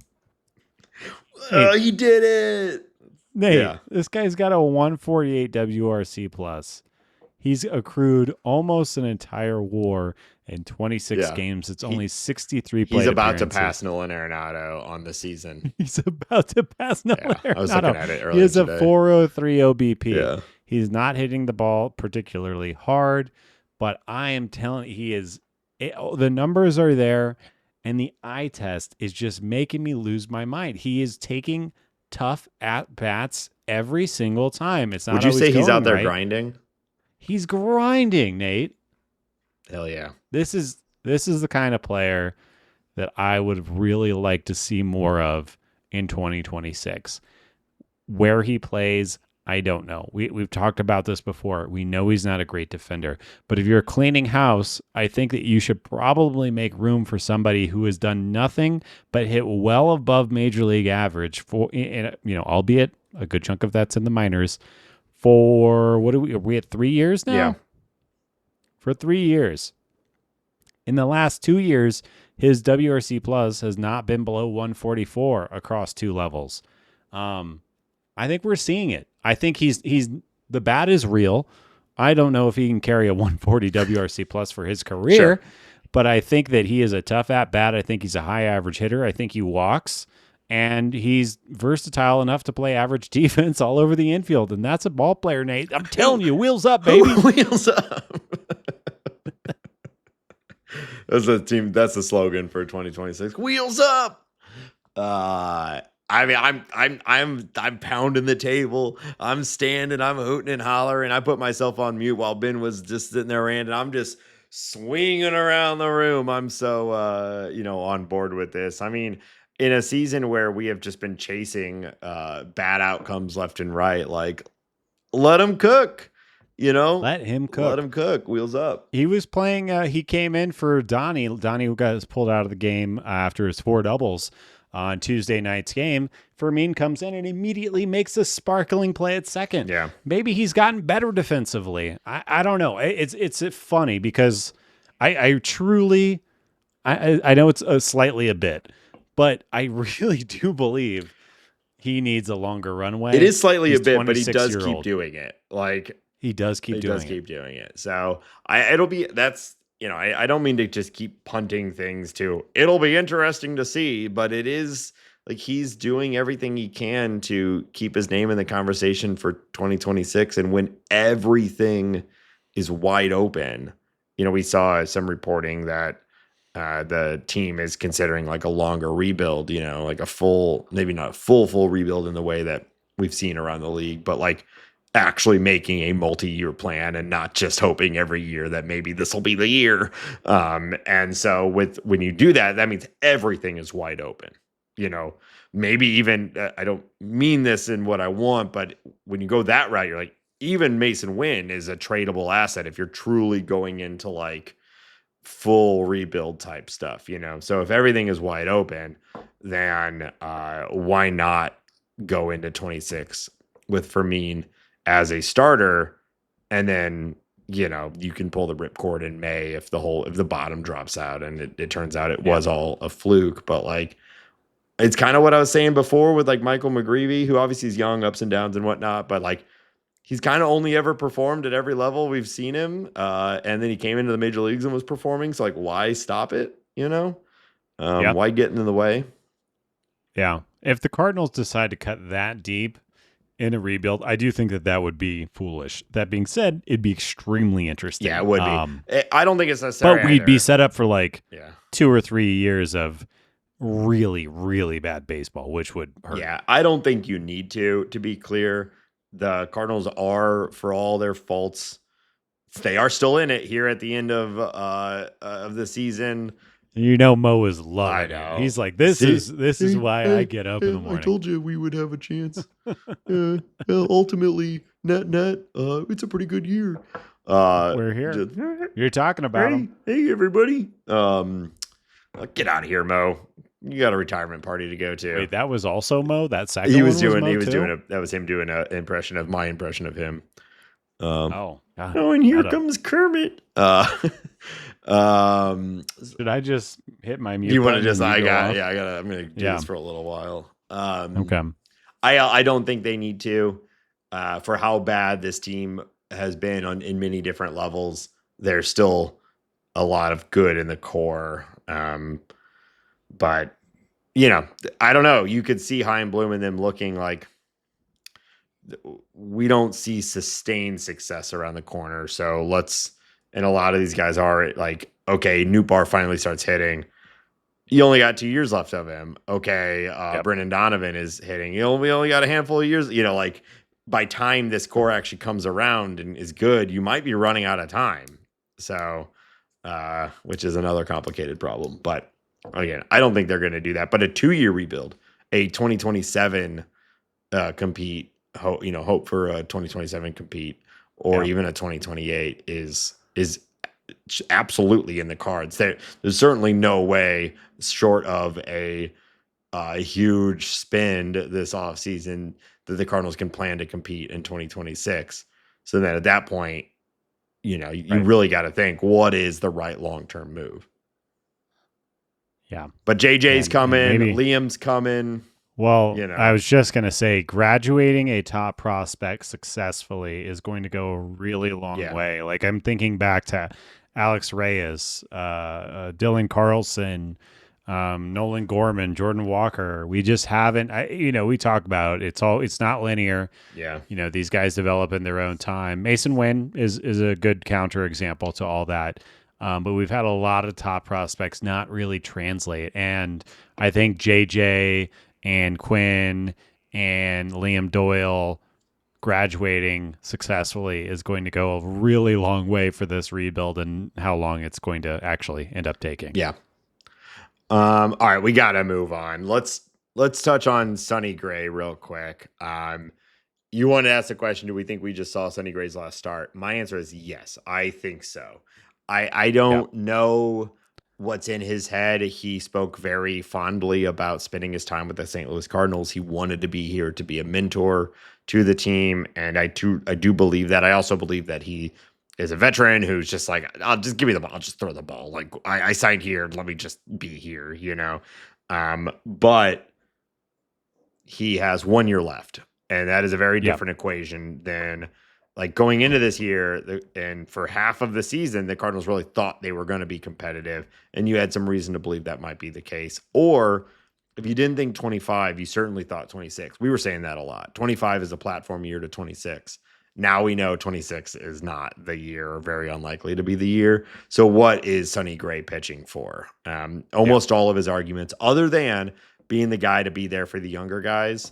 He did it. Nate, this guy's got a 148 WRC plus. He's accrued almost an entire WAR in 26 games. It's only 63 plate He's about appearances. to pass Nolan Arenado on the season. He's about to pass Nolan Arenado. I was looking at it earlier. He has today. A 403 OBP. Yeah. He's not hitting the ball particularly hard, but I am telling you, the numbers are there, and the eye test is just making me lose my mind. He is taking tough at-bats every single time. It's not. Would you say he's out there grinding? He's grinding, Nate. Hell yeah. This is the kind of player that I would really like to see more of in 2026. Where he plays, I don't know. We've talked about this before. We know he's not a great defender, but if you're cleaning house, I think that you should probably make room for somebody who has done nothing but hit well above major league average albeit a good chunk of that's in the minors. For are we at 3 years now? Yeah. For 3 years. In the last 2 years, his WRC plus has not been below 144 across 2 levels. I think we're seeing it. I think he's the bat is real. I don't know if he can carry a 140 WRC plus for his career, but I think that he is a tough at bat. I think he's a high average hitter. I think he walks, and he's versatile enough to play average defense all over the infield. And that's a ball player, Nate. I'm telling you, wheels up, baby. Wheels up. That's the slogan for 2026. Wheels up. I mean, I'm pounding the table. I'm standing. I'm hooting and hollering. I put myself on mute while Ben was just sitting there and I'm just swinging around the room. I'm so on board with this. I mean, in a season where we have just been chasing bad outcomes left and right, like let him cook, Let him cook. Let him cook. Wheels up. He was playing. He came in for Donnie. Donnie, who got pulled out of the game after his 4 doubles on Tuesday night's game. Fermín comes in and immediately makes a sparkling play at second. Yeah. Maybe he's gotten better defensively. I don't know. It's funny because I truly, I know it's slightly a bit, but I really do believe he needs a longer runway. It is slightly He's a bit, but he does 26-year-old. keep doing it. Like He does keep doing it. So I don't mean to just keep punting things to, it'll be interesting to see, but it is like he's doing everything he can to keep his name in the conversation for 2026. And when everything is wide open, we saw some reporting that the team is considering like a longer rebuild, like a full, maybe not a full rebuild in the way that we've seen around the league, but like actually making a multi-year plan and not just hoping every year that maybe this will be the year. And so when you do that, that means everything is wide open, maybe even, I don't mean this in what I want, but when you go that route, you're like, even Masyn Winn is a tradable asset if you're truly going into like full rebuild type stuff, So if everything is wide open, then why not go into 26 with Fermín as a starter, and then you can pull the ripcord in May if the bottom drops out and it turns out it was all a fluke. But like, it's kind of what I was saying before with like Michael McGreevy, who obviously is young, ups and downs and whatnot, but like he's kind of only ever performed at every level we've seen him, and then he came into the major leagues and was performing. So like, why stop it? Why get in the way? Yeah, if the Cardinals decide to cut that deep in a rebuild, I do think that would be foolish. That being said, it'd be extremely interesting. Yeah, it would be. I don't think it's necessary. But we'd be set up for like 2 or 3 years of really, really bad baseball, which would hurt. Yeah, I don't think you need to be clear. The Cardinals are, for all their faults, they are still in it here at the end of the season. Mo is loving it. He's like, this is why I get up in the morning. I told you we would have a chance. Ultimately, net, it's a pretty good year. We're here. You're talking about him. Hey, everybody. Get out of here, Mo. You got a retirement party to go to. Wait, that was also Mo? That second that was him doing an impression of my impression of him. And here comes Kermit. Should I just hit my mute? You want to just? I'm gonna do this for a little while. Okay. I don't think they need to. For how bad this team has been in many different levels, there's still a lot of good in the core. But I don't know. You could see Chaim Bloom and them looking like we don't see sustained success around the corner. So and a lot of these guys are like, okay, Newbar finally starts hitting. You only got 2 years left of him. Okay. Brendan Donovan is hitting. We only got a handful of years, like by time this core actually comes around and is good, you might be running out of time. So, which is another complicated problem, but again, I don't think they're going to do that, but a 2-year rebuild, a 2027 compete, hope for a 2027 compete, or even a 2028 is absolutely in the cards. There's certainly no way, short of a huge spend this offseason, that the Cardinals can plan to compete in 2026. So then at that point, you really got to think, what is the right long-term move? Yeah. But JJ's coming, Liam's coming. Well, I was just going to say, graduating a top prospect successfully is going to go a really long way. Like, I'm thinking back to Alex Reyes, Dylan Carlson, Nolan Gorman, Jordan Walker. We just haven't, we talk about it's not linear. Yeah. These guys develop in their own time. Masyn Winn is a good counter example to all that. But we've had a lot of top prospects not really translate. And I think JJ and Quinn and Liam Doyle graduating successfully is going to go a really long way for this rebuild and how long it's going to actually end up taking. Yeah. All right, we gotta move on. Let's touch on Sonny Gray real quick. You want to ask the question, do we think we just saw Sonny Gray's last start? My answer is yes, I think so. I Yeah. don't know what's in his head. He spoke very fondly about spending his time with the St. Louis Cardinals. He wanted to be here to be a mentor to the team, and I do believe that. I also believe that he is a veteran who's just like, I'll just give me the ball, I'll just throw the ball. Like I signed here, let me just be here, you know. But he has 1 year left, and that is a very different equation than like going into this year. And for half of the season, the Cardinals really thought they were going to be competitive, and you had some reason to believe that might be the case. Or if you didn't think 25, you certainly thought 26. We were saying that a lot. 25 is a platform year to 26. Now we know 26 is not the year, or very unlikely to be the year. So what is Sonny Gray pitching for? Almost all of his arguments, other than being the guy to be there for the younger guys,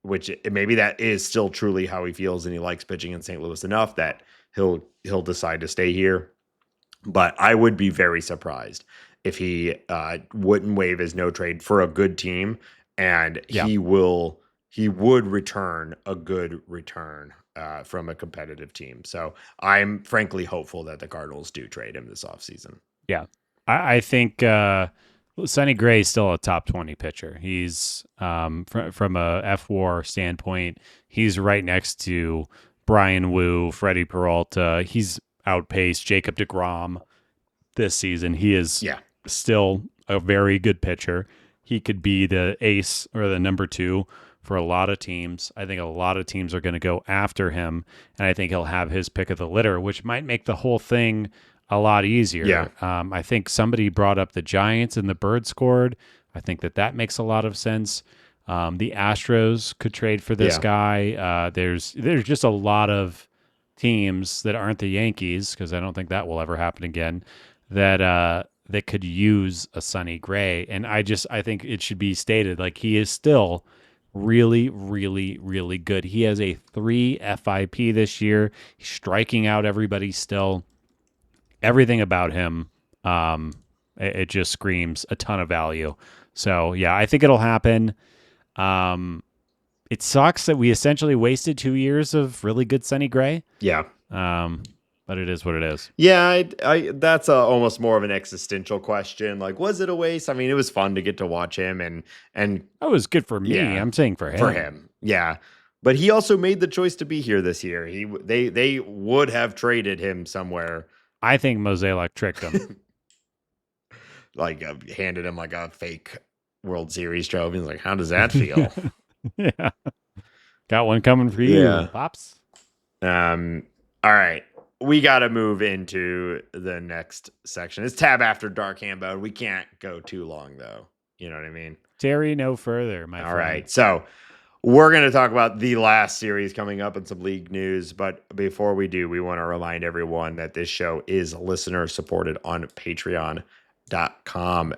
which maybe that is still truly how he feels, and he likes pitching in St. Louis enough that he'll decide to stay here. But I would be very surprised if he wouldn't waive his no trade for a good team, and he would return a good return from a competitive team. So I'm frankly hopeful that the Cardinals do trade him this offseason. Yeah. I think Sonny Gray is still a top 20 pitcher. He's from a F-WAR standpoint, he's right next to Brian Wu, Freddie Peralta. He's outpaced Jacob deGrom this season. He is still a very good pitcher. He could be the ace or the number 2 for a lot of teams. I think a lot of teams are going to go after him, and I think he'll have his pick of the litter, which might make the whole thing a lot easier. Yeah. I think somebody brought up the Giants and the Bird scored. I think that makes a lot of sense. The Astros could trade for this guy. There's just a lot of teams that aren't the Yankees, because I don't think that will ever happen again, that could use a Sonny Gray. And I think it should be stated, like, he is still really, really, really good. He has a 3 FIP this year. He's striking out everybody still. Everything about him, it just screams a ton of value. So, yeah, I think it'll happen. It sucks that we essentially wasted 2 years of really good Sonny Gray. Yeah. But it is what it is. Yeah, that's almost more of an existential question. Like, was it a waste? I mean, it was fun to get to watch him, and it was good for me. I'm saying for him. For him, yeah. But he also made the choice to be here this year. They would have traded him somewhere. I think Mozeliak tricked him. Like, handed him like a fake World Series trophy. He's like, how does that feel? Yeah. Got one coming for you, Pops. All right. We got to move into the next section. It's Tab After Dark, Hambo. We can't go too long, though. You know what I mean? Terry, no further, my friend. All right. So we're going to talk about the last series coming up and some league news. But before we do, we want to remind everyone that this show is listener supported on Patreon.com.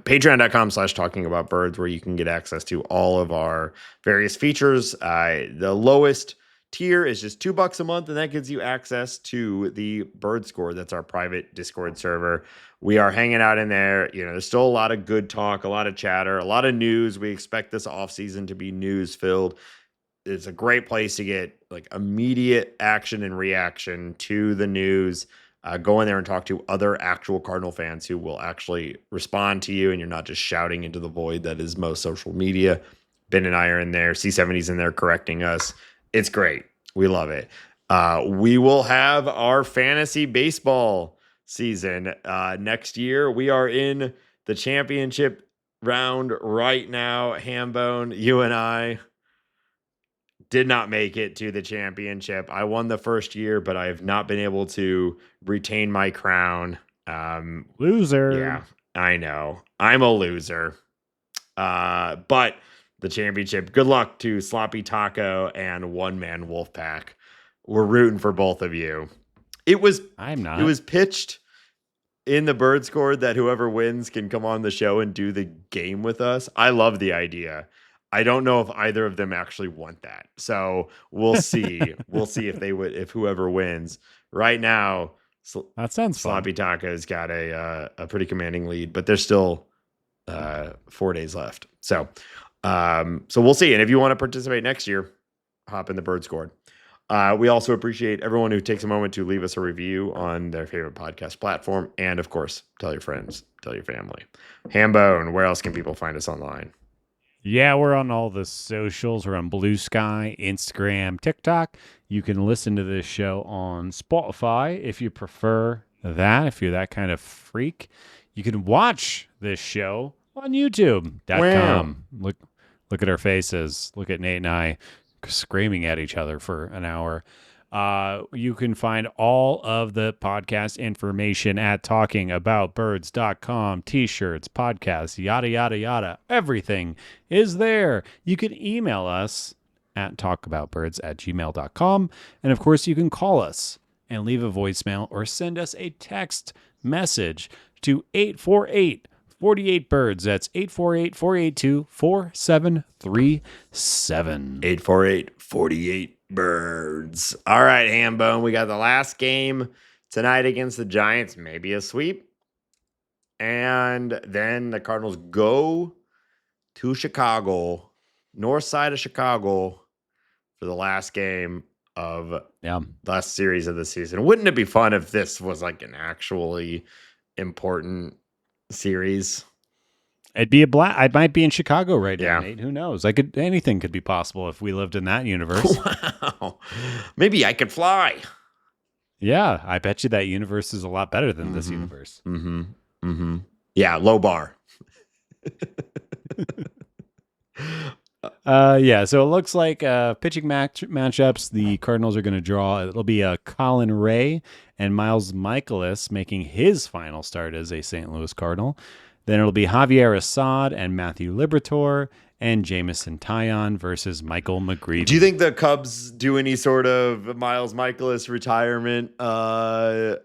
Patreon.com/talkingaboutbirds, where you can get access to all of our various features. The lowest tier is just $2 a month, and that gives you access to the Bird Score. That's our private Discord server. We are hanging out in there. You know, there's still a lot of good talk, a lot of chatter, a lot of news. We expect this offseason to be news filled. It's a great place to get like immediate action and reaction to the news. Go in there and talk to other actual Cardinal fans who will actually respond to you, and you're not just shouting into the void that is most social media. Ben and I are in there. C70's in there correcting us. It's great. We love it. We will have our fantasy baseball season next year. We are in the championship round right now. Hambone, you and I did not make it to the championship. I won the first year, but I have not been able to retain my crown. Loser. Yeah, I know. I'm a loser. But the championship, good luck to Sloppy Taco and One Man Wolfpack. We're rooting for both of you. I'm not. It was pitched in the Bird Score that whoever wins can come on the show and do the game with us. I love the idea. I don't know if either of them actually want that. So we'll see. We'll see if whoever wins. Right now, that sounds Sloppy Taco's got a pretty commanding lead, but there's still 4 days left. So we'll see. And if you want to participate next year, hop in the Bird Scored. We also appreciate everyone who takes a moment to leave us a review on their favorite podcast platform. And of course, tell your friends, tell your family. Hambone, where else can people find us online? Yeah, we're on all the socials. We're on Blue Sky, Instagram, TikTok. You can listen to this show on Spotify if you prefer that, if you're that kind of freak. You can watch this show on YouTube.com. Wow. Look at our faces. Look at Nate and I screaming at each other for an hour. You can find all of the podcast information at talkingaboutbirds.com. T-shirts, podcasts, yada, yada, yada. Everything is there. You can email us at talkaboutbirds@gmail.com. And of course, you can call us and leave a voicemail or send us a text message to 848-48-BIRDS. That's 848-482-4737. 848-48-BIRDS. All right, Hambone. We got the last game tonight against the Giants. Maybe a sweep. And then the Cardinals go to Chicago, north side of Chicago, for the last game of the last series of the season. Wouldn't it be fun if this was like an actually important series? It'd be a blast. I might be in Chicago right now, Nate. Who knows? Anything could be possible if we lived in that universe. Wow. Maybe I could fly. Yeah, I bet you that universe is a lot better than this universe. Yeah, low bar. So it looks like pitching matchups, the Cardinals are going to draw. It'll be Colin Ray and Miles Michaelis making his final start as a St. Louis Cardinal. Then it'll be Javier Assad and Matthew Liberatore and Jamison Taillon versus Michael McGreevy. Do you think the Cubs do any sort of Miles Michaelis retirement, last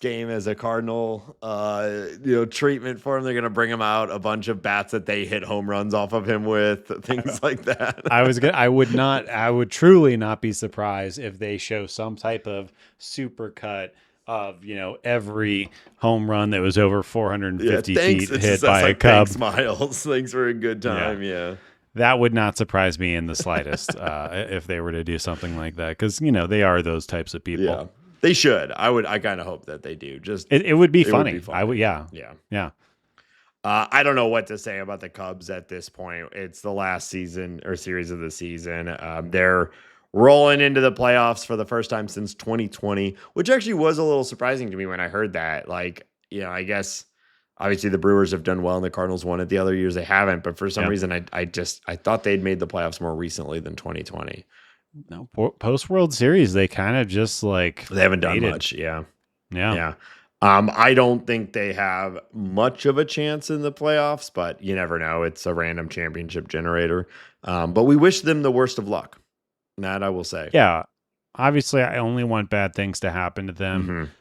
game as a Cardinal, treatment for him? They're going to bring him out a bunch of bats that they hit home runs off of him with, things like that. I would truly not be surprised if they show some type of super cut of every home run that was over 450 feet hit by a Cub. Thanks, Miles. Thanks for a good time. Yeah. That would not surprise me in the slightest if they were to do something like that, because they are those types of people. Yeah, they should. I kind of hope that they do. It would be funny. I would. Yeah. I don't know what to say about the Cubs at this point. It's the last season or series of the season. They're rolling into the playoffs for the first time since 2020, which actually was a little surprising to me when I heard that. I guess obviously the Brewers have done well and the Cardinals won it. The other years they haven't, but for some reason I thought they'd made the playoffs more recently than 2020. No, post World Series they kind of just they haven't done much. Yeah. I don't think they have much of a chance in the playoffs, but you never know. It's a random championship generator. But we wish them the worst of luck. That I will say. Yeah. Obviously, I only want bad things to happen to them.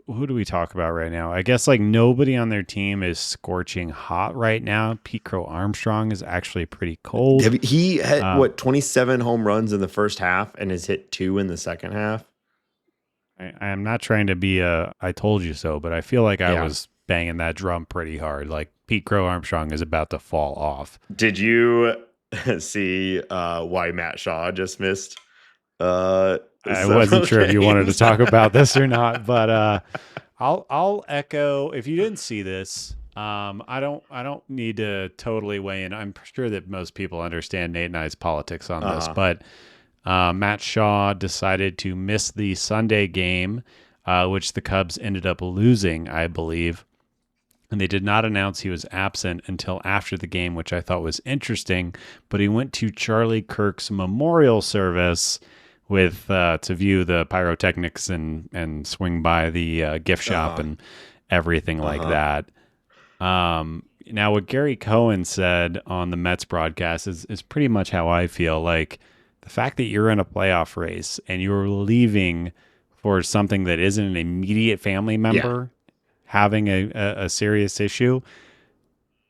Who do we talk about right now? I guess nobody on their team is scorching hot right now. Pete Crow Armstrong is actually pretty cold. He had 27 home runs in the first half and has hit 2 in the second half. I am not trying to be I told you so, but I feel like I was banging that drum pretty hard. Pete Crow Armstrong is about to fall off. Did you see why Matt Shaw just missed? I wasn't sure if you wanted to talk about this or not, but I'll echo. If you didn't see this, I don't need to totally weigh in. I'm sure that most people understand Nate and I's politics on this, but Matt Shaw decided to miss the Sunday game, which the Cubs ended up losing, I believe. And they did not announce he was absent until after the game, which I thought was interesting. But he went to Charlie Kirk's memorial service to view the pyrotechnics and swing by the gift shop and everything like that. Now, what Gary Cohen said on the Mets broadcast is pretty much how I feel. The fact that you're in a playoff race and you're leaving for something that isn't an immediate family member having a serious issue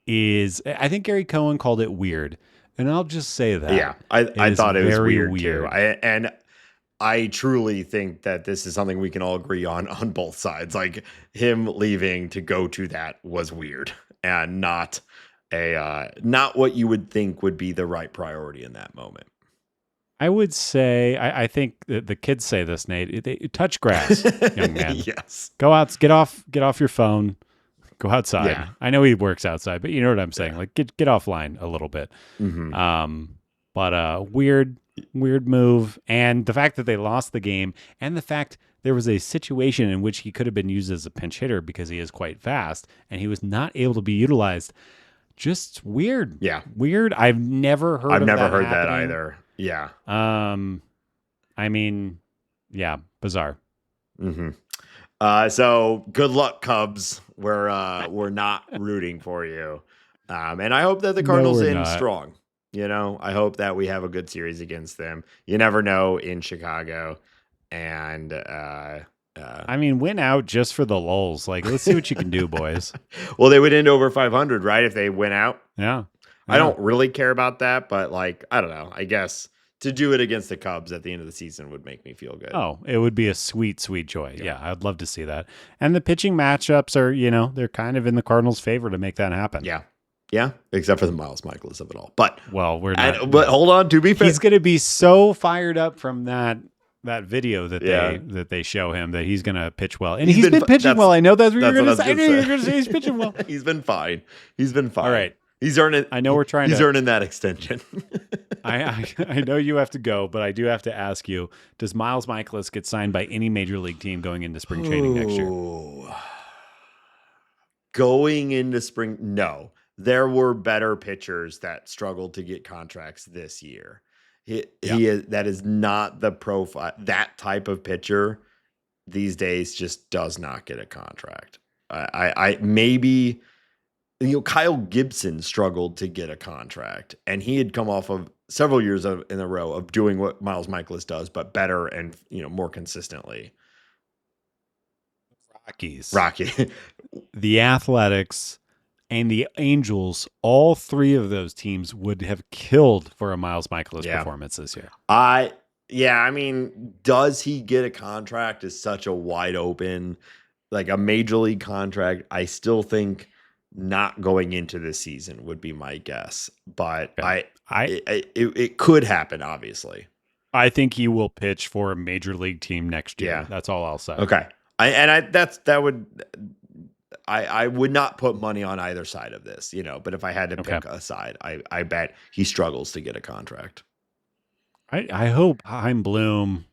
I think Gary Cohen called it weird. And I'll just say that. Yeah, I thought it was weird too. I truly think that this is something we can all agree on both sides. Like him leaving to go to that was weird and not not what you would think would be the right priority in that moment. I would say, I think the kids say this, Nate. They touch grass, young man. Yes. Go out, get off your phone, go outside. Yeah. I know he works outside, but you know what I'm saying. Like get offline a little bit. But weird move, and the fact that they lost the game, and the fact there was a situation in which he could have been used as a pinch hitter because he is quite fast, and he was not able to be utilized. Just weird. Yeah. Weird. I've never heard that either. Yeah. I mean, yeah, bizarre. So good luck, Cubs. We're not rooting for you. And I hope that the Cardinals end strong. You know, I hope that we have a good series against them. You never know in Chicago. And I mean, win out just for the lulz. Like, let's see what you can do, boys. Well, they would end over 500, right? If they win out. Yeah. I don't really care about that, but like, I don't know. I guess to do it against the Cubs at the end of the season would make me feel good. Oh, it would be a sweet, sweet joy. Yeah, I'd love to see that. And the pitching matchups are, you know, they're kind of in the Cardinals' favor to make that happen. Yeah. Yeah, except for the Miles Michaelis of it all. But well, we're not. But hold on, to be fair, he's going to be so fired up from that video that they show him that he's going to pitch well, and he's been pitching well. I know that's what you're going to say. I know you're going to say he's pitching well. He's been fine. All right. He's earning. I know we're trying. He's earning that extension. I know you have to go, but I do have to ask you: does Miles Michaelis get signed by any major league team going into spring training next year? Going into spring, no. There were better pitchers that struggled to get contracts this year. That is not the profile. That type of pitcher these days just does not get a contract. I maybe. You know, Kyle Gibson struggled to get a contract, and he had come off of several years in a row of doing what Miles Michaelis does, but better and, you know, more consistently. Rocky, the Athletics and the Angels, all three of those teams would have killed for a Miles Michaelis performance this year. I mean, does he get a contract is such a wide open, like a major league contract. I still think not going into this season would be my guess, but it could happen. Obviously, I think he will pitch for a major league team next year. Yeah. That's all I'll say. Okay, I would not put money on either side of this, you know. But if I had to pick a side, I bet he struggles to get a contract. I hope Chaim Bloom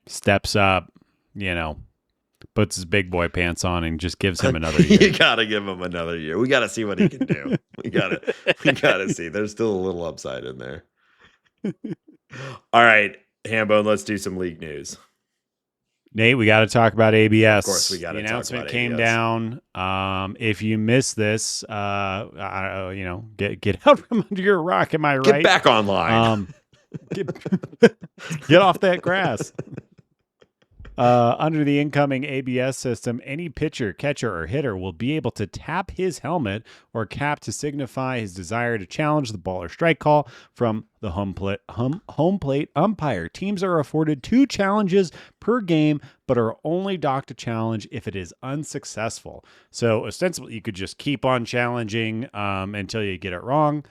steps up, you know, puts his big boy pants on and just gives him another year. You gotta give him another year. We gotta see what he can do. we gotta see. There's still a little upside in there. All right, Hambone, let's do some league news. Nate, we got to talk about ABS. Of course, we got to talk about ABS. The announcement came down. If you missed this, you know, get out from under your rock. Am I right? Get back online. Get off that grass. Under the incoming ABS system, any pitcher, catcher, or hitter will be able to tap his helmet or cap to signify his desire to challenge the ball or strike call from the home plate umpire. Teams are afforded 2 challenges per game, but are only docked a challenge if it is unsuccessful. So ostensibly, you could just keep on challenging until you get it wrong.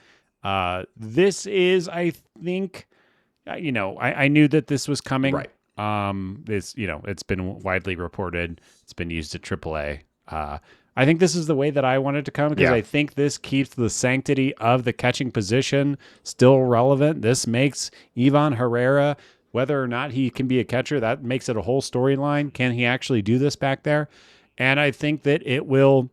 This is, I think, you know, I knew that this was coming. Right. It's been widely reported. It's been used at AAA. I think this is the way that I wanted to come because I think this keeps the sanctity of the catching position still relevant. This makes Ivan Herrera, whether or not he can be a catcher, that makes it a whole storyline. Can he actually do this back there? And I think that it will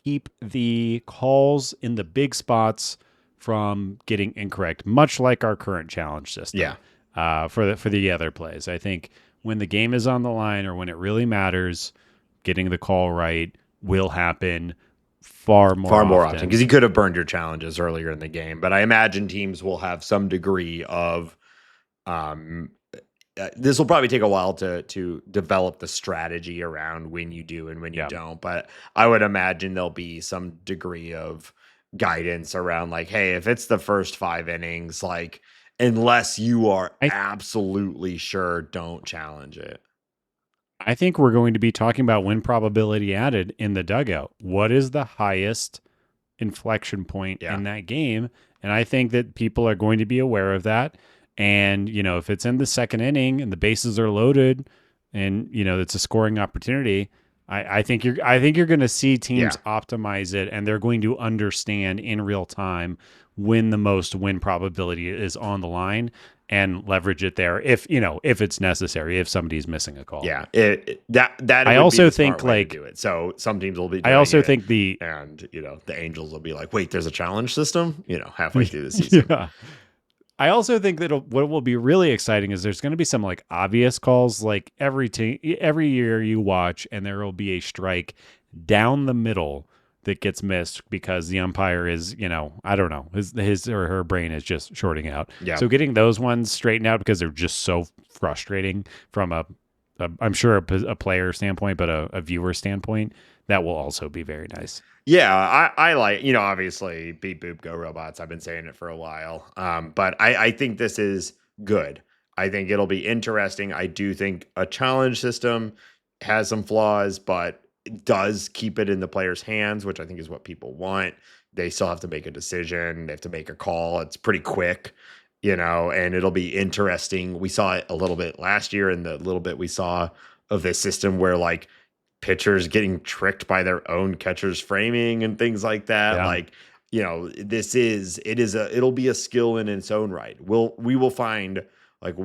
keep the calls in the big spots from getting incorrect, much like our current challenge system. Yeah. For the other plays. I think when the game is on the line or when it really matters, getting the call right will happen far more often because he could have burned your challenges earlier in the game. But I imagine teams will have some degree of this will probably take a while to develop the strategy around when you do and when you don't. But I would imagine there'll be some degree of guidance around like, hey, if it's the first 5 innings, like, unless you are I absolutely sure, don't challenge it. I think we're going to be talking about win probability added in the dugout. What is the highest inflection point Yeah. in that game? And I think that people are going to be aware of that. And, if it's in the second inning and the bases are loaded and, it's a scoring opportunity, I think you're going to see teams optimize it, and they're going to understand in real time when the most win probability is on the line and leverage it there if it's necessary, if somebody's missing a call. Yeah, that I would be also the think smart way to do it. So some teams will be I doing also it, think the and the Angels will be like, "Wait, there's a challenge system." Halfway through the season. yeah. I also think that what will be really exciting is there's going to be some like obvious calls, like every year you watch, and there will be a strike down the middle that gets missed because the umpire is, I don't know, his or her brain is just shorting out. Yeah. So getting those ones straightened out, because they're just so frustrating from I'm sure a player standpoint, but a viewer standpoint, that will also be very nice. Yeah, I like, obviously beep boop go robots. I've been saying it for a while. But I think this is good. I think it'll be interesting. I do think a challenge system has some flaws, but it does keep it in the player's hands, which I think is what people want. They still have to make a decision. They have to make a call. It's pretty quick, and it'll be interesting. We saw it a little bit last year, and the little bit we saw of this system where like pitchers getting tricked by their own catcher's framing and things like that. Yeah. Like, it'll be a skill in its own right. We will find like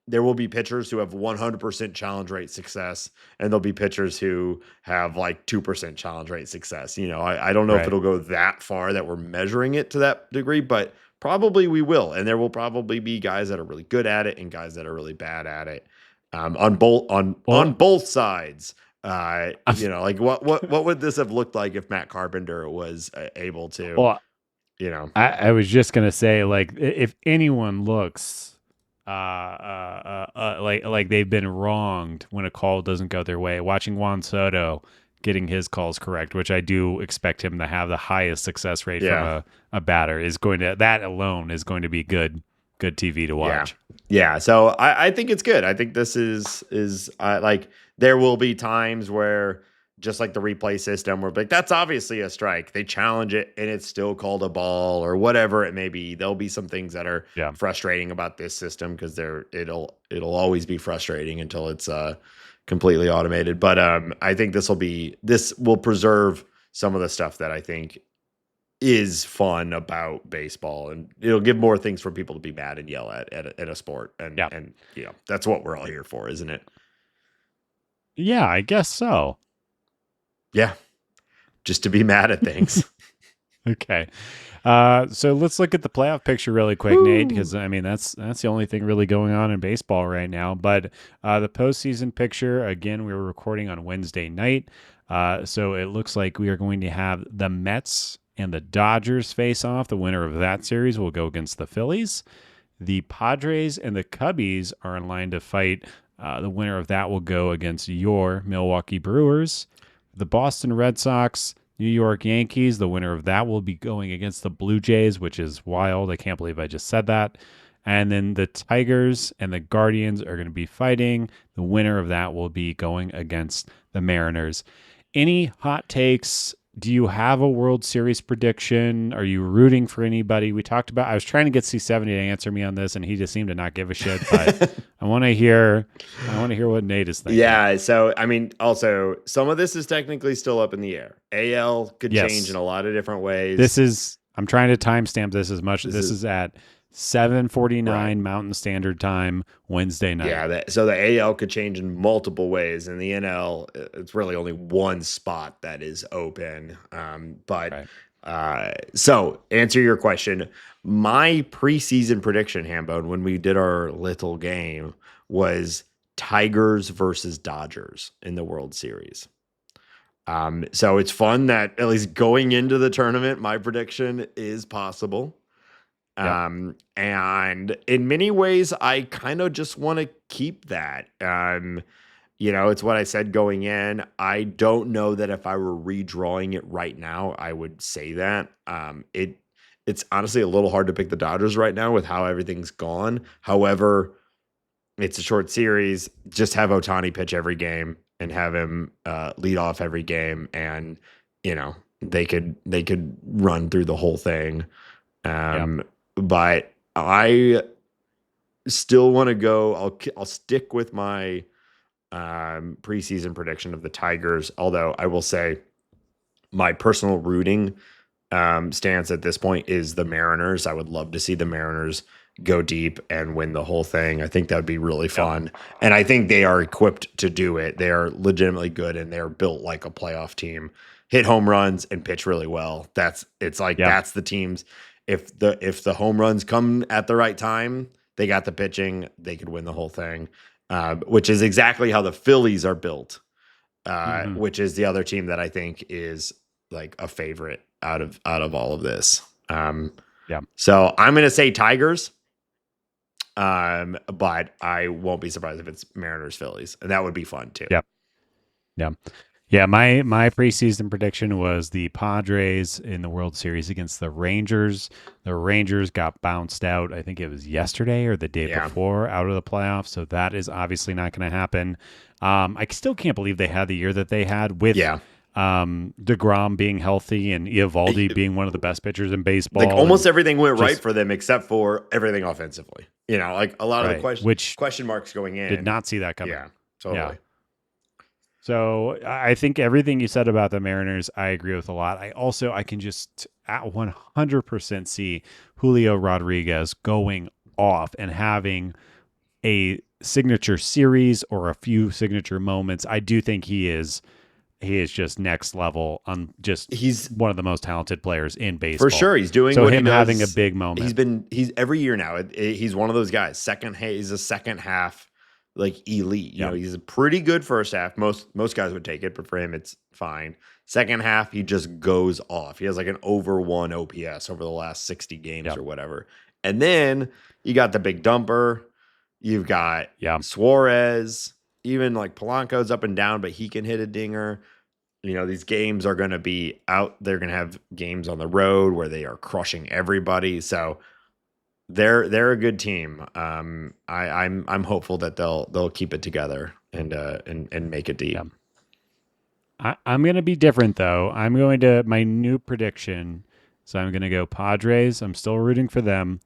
there will be pitchers who have 100% challenge rate success, and there'll be pitchers who have like 2% challenge rate success. I don't know if it'll go that far that we're measuring it to that degree, but probably we will. And there will probably be guys that are really good at it and guys that are really bad at it. On both sides. Like what would this have looked like if Matt Carpenter was able to? Well, I was just gonna say, like, if anyone looks like they've been wronged when a call doesn't go their way, watching Juan Soto getting his calls correct, which I do expect him to have the highest success rate from a batter, that alone is going to be good TV to watch. Yeah. So I think it's good. I think this is like, there will be times where, just like the replay system, where like, that's obviously a strike. They challenge it and it's still called a ball or whatever it may be. There'll be some things that are frustrating about this system, because it'll always be frustrating until it's completely automated. But I think this will preserve some of the stuff that I think is fun about baseball, and it'll give more things for people to be mad and yell at a sport. And that's what we're all here for, isn't it? Yeah, I guess so. Yeah. Just to be mad at things. Okay. So let's look at the playoff picture really quick, Nate, because I mean that's the only thing really going on in baseball right now. But the postseason picture, again, we were recording on Wednesday night. So it looks like we are going to have the Mets and the Dodgers face off. The winner of that series will go against the Phillies. The Padres and the Cubbies are in line to fight. The winner of that will go against your Milwaukee Brewers. The Boston Red Sox, New York Yankees, the winner of that will be going against the Blue Jays, which is wild. I can't believe I just said that. And then the Tigers and the Guardians are going to be fighting. The winner of that will be going against the Mariners. Any hot takes? Do you have a World Series prediction? Are you rooting for anybody? I was trying to get C70 to answer me on this, and he just seemed to not give a shit. But I want to hear what Nate is thinking. Yeah. So, I mean, also, some of this is technically still up in the air. AL could change in a lot of different ways. I'm trying to timestamp this as much. This is at 7:49 Mountain Standard Time, Wednesday night. Yeah, so the AL could change in multiple ways, and the NL, it's really only one spot that is open. So answer your question. My preseason prediction, Hambone, when we did our little game, was Tigers versus Dodgers in the World Series. So it's fun that at least going into the tournament, my prediction is possible. And in many ways, I kind of just want to keep that. It's what I said going in. I don't know that if I were redrawing it right now, I would say that. it's honestly a little hard to pick the Dodgers right now with how everything's gone. However, it's a short series. Just have Ohtani pitch every game and have him lead off every game, and they could run through the whole thing. But I still want to go. I'll stick with my preseason prediction of the Tigers. Although I will say my personal rooting stance at this point is the Mariners. I would love to see the Mariners go deep and win the whole thing. I think that would be really fun. And I think they are equipped to do it. They are legitimately good, and they're built like a playoff team. Hit home runs and pitch really well. That's the teams. If the home runs come at the right time, they got the pitching, they could win the whole thing. Which is exactly how the Phillies are built. Which is the other team that I think is like a favorite out of all of this. So I'm going to say Tigers. But I won't be surprised if it's Mariners Phillies, and that would be fun too. Yeah. My preseason prediction was the Padres in the World Series against the Rangers. The Rangers got bounced out. I think it was yesterday or the day before out of the playoffs. So that is obviously not going to happen. I still can't believe they had the year that they had with DeGrom being healthy and Eovaldi being one of the best pitchers in baseball. Like almost everything went right for them except for everything offensively. Like a lot of the question marks going in. Did not see that coming. Yeah, totally. Yeah. So I think everything you said about the Mariners, I agree with a lot. I can just at 100% see Julio Rodriguez going off and having a signature series or a few signature moments. I do think he is just next level. He's one of the most talented players in baseball for sure. He's doing so what him he does. Having a big moment. He's every year now. He's one of those guys. He's a second half like elite. He's a pretty good first half. Most guys would take it, but for him it's fine. Second half he just goes off. He has like an over 1 OPS over the last 60 games or whatever. And then you got the big dumper. You've got Suarez. Even like Polanco's up and down, but he can hit a dinger. These games are going to be out. They're going to have games on the road where they are crushing everybody. So they're a good team. I'm hopeful that they'll keep it together and make it deep. I'm going to be different though. I'm going to my new prediction. So I'm going to go Padres. I'm still rooting for them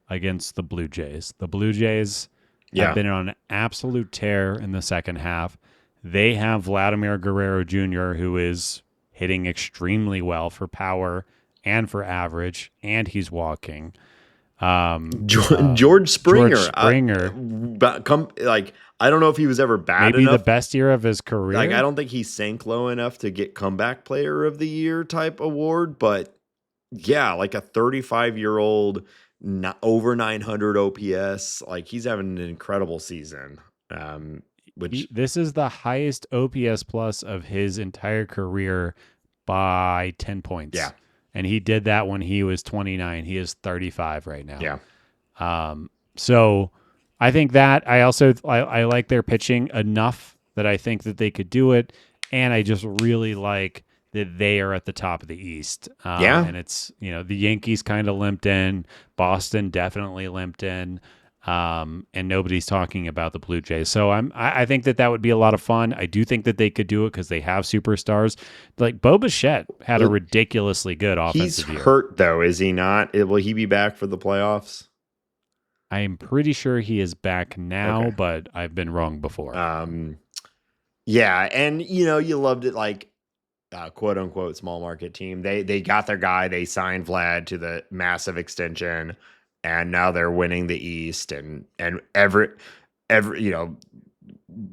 against the Blue Jays. The Blue Jays have been on an absolute tear in the second half. They have Vladimir Guerrero Jr., who is hitting extremely well for power and for average, and he's walking. George Springer. I don't know if he was ever bad maybe enough. The best year of his career. Like, I don't think he sank low enough to get comeback player of the year type award, but yeah, like a 35-year-old, over 900 OPS. Like, he's having an incredible season. This is the highest OPS plus of his entire career by 10 points. Yeah. And he did that when he was 29. He is 35 right now. Yeah. So I think that I like their pitching enough that I think that they could do it. And I just really like that they are at the top of the East. And it's, the Yankees kind of limped in. Boston definitely limped in. And nobody's talking about the Blue Jays. So I think that would be a lot of fun. I do think that they could do it because they have superstars. Like Bo Bichette had a ridiculously good offensive year. He's hurt though, is he not? Will he be back for the playoffs? I'm pretty sure he is back now, but I've been wrong before. Yeah, and you loved it, like quote unquote small market team. They got their guy. They signed Vlad to the massive extension. And now they're winning the East, and every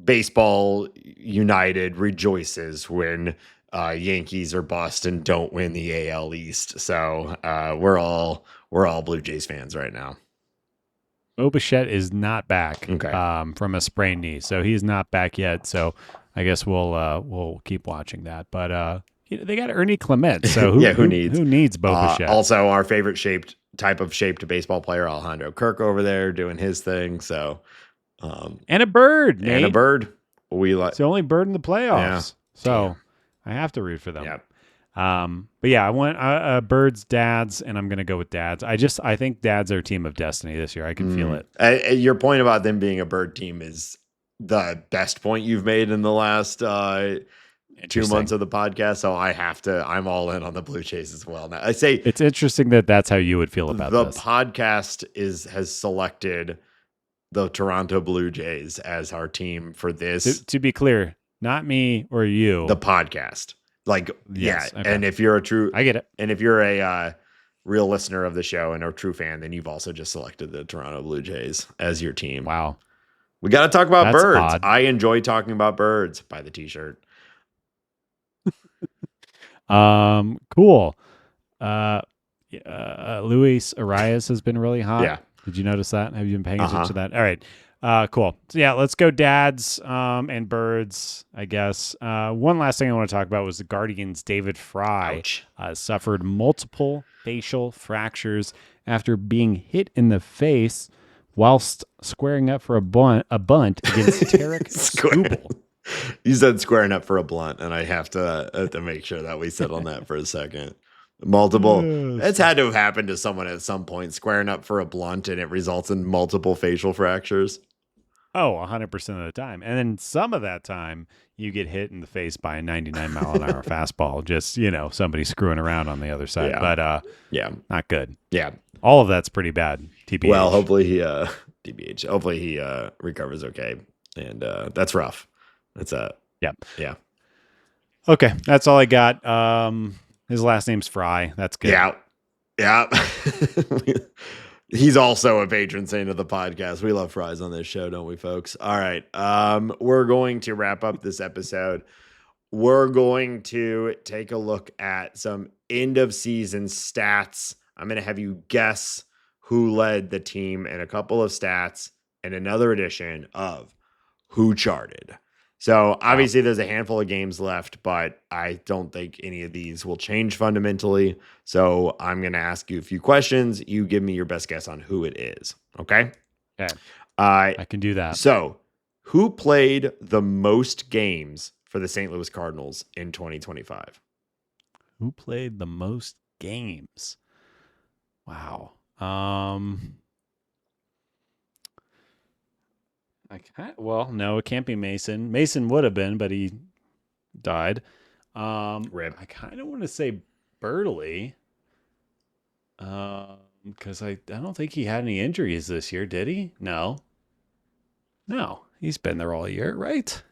baseball United rejoices when Yankees or Boston don't win the AL East. So we're all Blue Jays fans right now. Bo Bichette is not back from a sprained knee, so he's not back yet. So I guess we'll keep watching that. But they got Ernie Clement, so who needs Bo Bichette? Also, our favorite type of shaped baseball player, Alejandro Kirk, over there doing his thing. So, and a bird, Nate. And a bird. We like it's the only bird in the playoffs. Yeah. So I have to root for them. Yep. But yeah, I want Birds, Dads, and I'm gonna go with Dads. I think Dads are a team of destiny this year. I can feel it. Your point about them being a bird team is the best point you've made in the last 2 months of the podcast. So I'm all in on the Blue Jays as well. Now I say it's interesting that's how you would feel about the this. podcast has selected the Toronto Blue Jays as our team for this. To be clear, not me or you. The podcast. Like, yes, yeah. Okay. And if you're I get it. And if you're a real listener of the show and a true fan, then you've also just selected the Toronto Blue Jays as your team. Wow. We got to talk about That's birds. odd. I enjoy talking about birds. Buy the t-shirt. Cool. Luis Arias has been really hot. Yeah. Did you notice that? Have you been paying attention to that? All right. Cool. So yeah, let's go Dads and Birds, I guess. One last thing I want to talk about was the Guardians' David Fry suffered multiple facial fractures after being hit in the face whilst squaring up for a bunt against Tarek Skubal. You said squaring up for a blunt, and I have to make sure that we settle on that for a second. Multiple. It's had to have happened to someone at some point, squaring up for a blunt, and it results in multiple facial fractures. Oh, 100% of the time. And then some of that time, you get hit in the face by a 99 mile an hour fastball. Just, somebody screwing around on the other side. Yeah. But, yeah, not good. Yeah. All of that's pretty bad. TBH. Well, hopefully he, TBH, hopefully he recovers okay. And that's rough. That's Yeah. Yeah. Okay. That's all I got. His last name's Fry. That's good. Yeah. Yeah. He's also a patron saint of the podcast. We love fries on this show, don't we, folks? All right. We're going to wrap up this episode. We're going to take a look at some end of season stats. I'm going to have you guess who led the team and a couple of stats and another edition of Who Charted. So obviously there's a handful of games left, but I don't think any of these will change fundamentally. So I'm going to ask you a few questions. You give me your best guess on who it is. Okay. Okay. I can do that. So who played the most games for the St. Louis Cardinals in 2025? Who played the most games? Wow. No, it can't be Masyn. Masyn would have been, but he died. Rip. I kind of want to say Burley, because I don't think he had any injuries this year, did he? No, he's been there all year, right?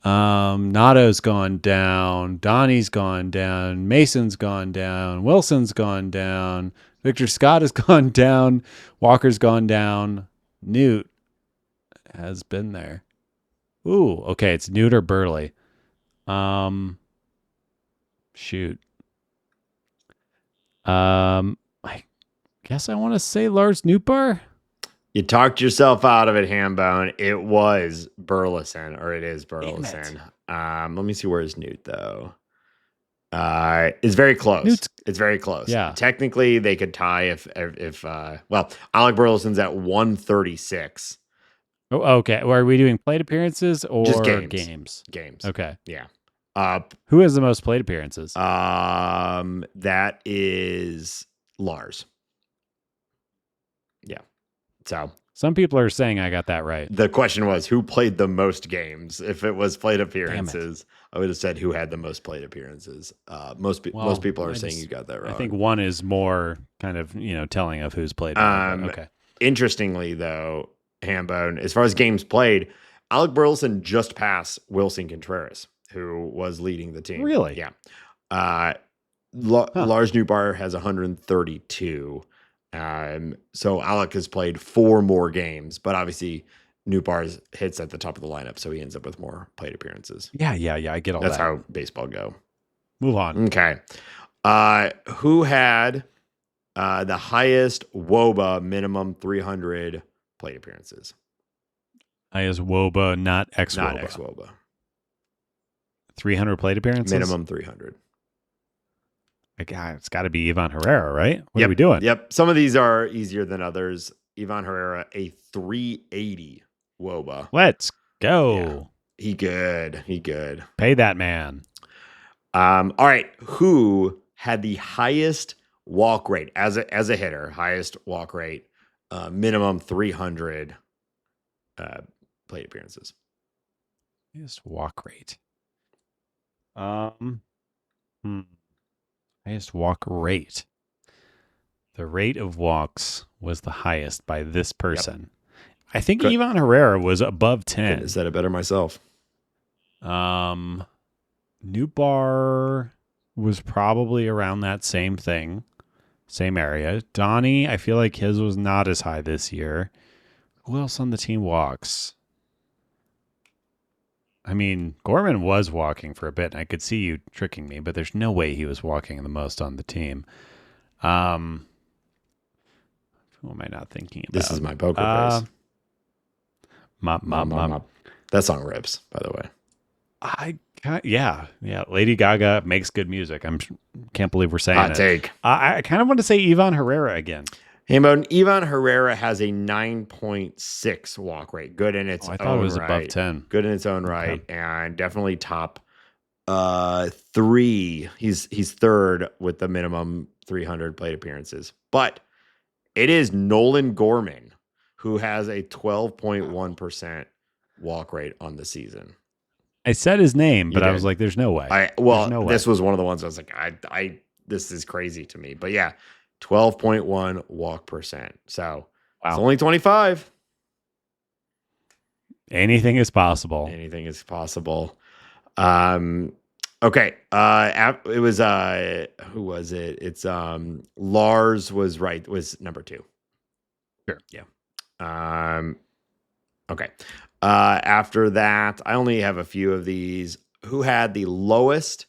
Nato's gone down, Donnie's gone down, Mason's gone down, Wilson's gone down, Victor Scott has gone down, Walker's gone down, Newt has been there. Ooh, okay, it's Newt or Burley. Shoot. I guess I want to say Lars Nootbaar. You talked yourself out of it, Hambone. It was Burleson, or it is Burleson. Let me see where's Newt though. It's very close. It's very close. Yeah. Technically, they could tie if Alec Burleson's at 136. Oh, okay. Well, are we doing plate appearances or just games? Games. Okay. Yeah. Who has the most plate appearances? That is Lars. Yeah. So some people are saying I got that right. The question was who played the most games. If it was plate appearances, I would have said who had the most plate appearances. Most people are saying you got that right. I think one is more kind of telling of who's played. Okay. Interestingly, though, Hambone, as far as games played, Alec Burleson just passed Wilson Contreras, who was leading the team. Really? Yeah. Lars Nootbaar has 132. So Alec has played 4 more games, but obviously Nootbaar hits at the top of the lineup, so he ends up with more plate appearances. Yeah. I get all that. That's how baseball go. Move on. Okay. Who had the highest WOBA minimum 300 plate appearances? Highest WOBA, not ex-WOBA. Not ex-WOBA. 300 plate appearances? Minimum 300. It's got to be Ivan Herrera, right? What are we doing? Yep. Some of these are easier than others. Ivan Herrera, a 380 WOBA. Let's go. Yeah. He good. Pay that man. All right. Who had the highest walk rate as a hitter? Highest walk rate, minimum 300 plate appearances. Highest walk rate. Highest walk rate. The rate of walks was the highest by this person. Yep. I think Ivan Herrera was above 10. Couldn't have said it better myself. Newbar was probably around that same thing, same area. Donnie, I feel like his was not as high this year. Who else on the team walks? I mean, Gorman was walking for a bit, and I could see you tricking me, but there's no way he was walking the most on the team. Who am I not thinking about? This is my poker face. Mop. That song rips, by the way. Yeah. Lady Gaga makes good music. Can't believe we're saying Hot take. I kind of want to say Ivan Herrera again. Hambone, Ivan Herrera has a 9.6 walk rate. Good in its own right. I thought it was above 10. Good in its own right, and definitely top 3. He's third with the minimum 300 plate appearances. But it is Nolan Gorman who has a 12.1% walk rate on the season. I said his name, but I was like, "There's no way." This was one of the ones I was like, "I this is crazy to me." But yeah, 12.1 walk percent. So It's only 25. Anything is possible. Anything is possible. Okay. It was who was it? It's Lars was right. Was number 2. Sure. Yeah. Okay. After that, I only have a few of these. Who had the lowest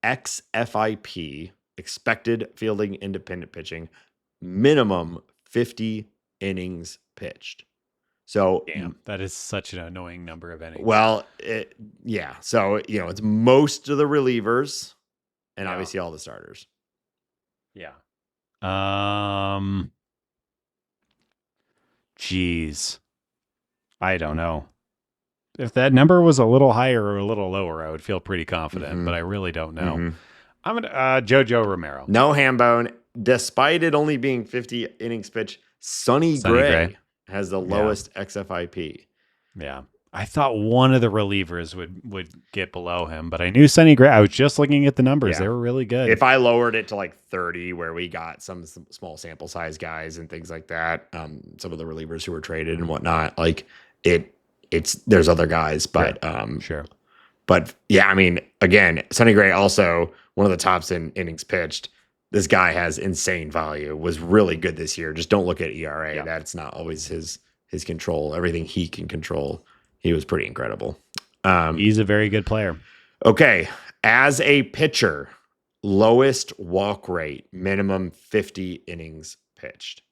XFIP, expected fielding independent pitching, minimum 50 innings pitched? So, damn, that is such an annoying number of innings. Well, yeah. So, it's most of the relievers and obviously all the starters. Yeah. Geez. I don't know. If that number was a little higher or a little lower, I would feel pretty confident, but I really don't know. I'm going to Jojo Romero. No, Hambone. Despite it only being 50 innings pitched, Sonny Gray has the lowest XFIP. Yeah. I thought one of the relievers would get below him, but I knew Sonny Gray. I was just looking at the numbers. Yeah. They were really good. If I lowered it to like 30, where we got some small sample size guys and things like that, some of the relievers who were traded and whatnot, like there's other guys, but sure. But yeah, I mean, again, Sonny Gray also one of the tops in innings pitched. This guy has insane value. Was really good this year. Just don't look at ERA. Yeah. That's not always his control. Everything he can control, he was pretty incredible. He's a very good player. Okay, as a pitcher, lowest walk rate, minimum 50 innings pitched.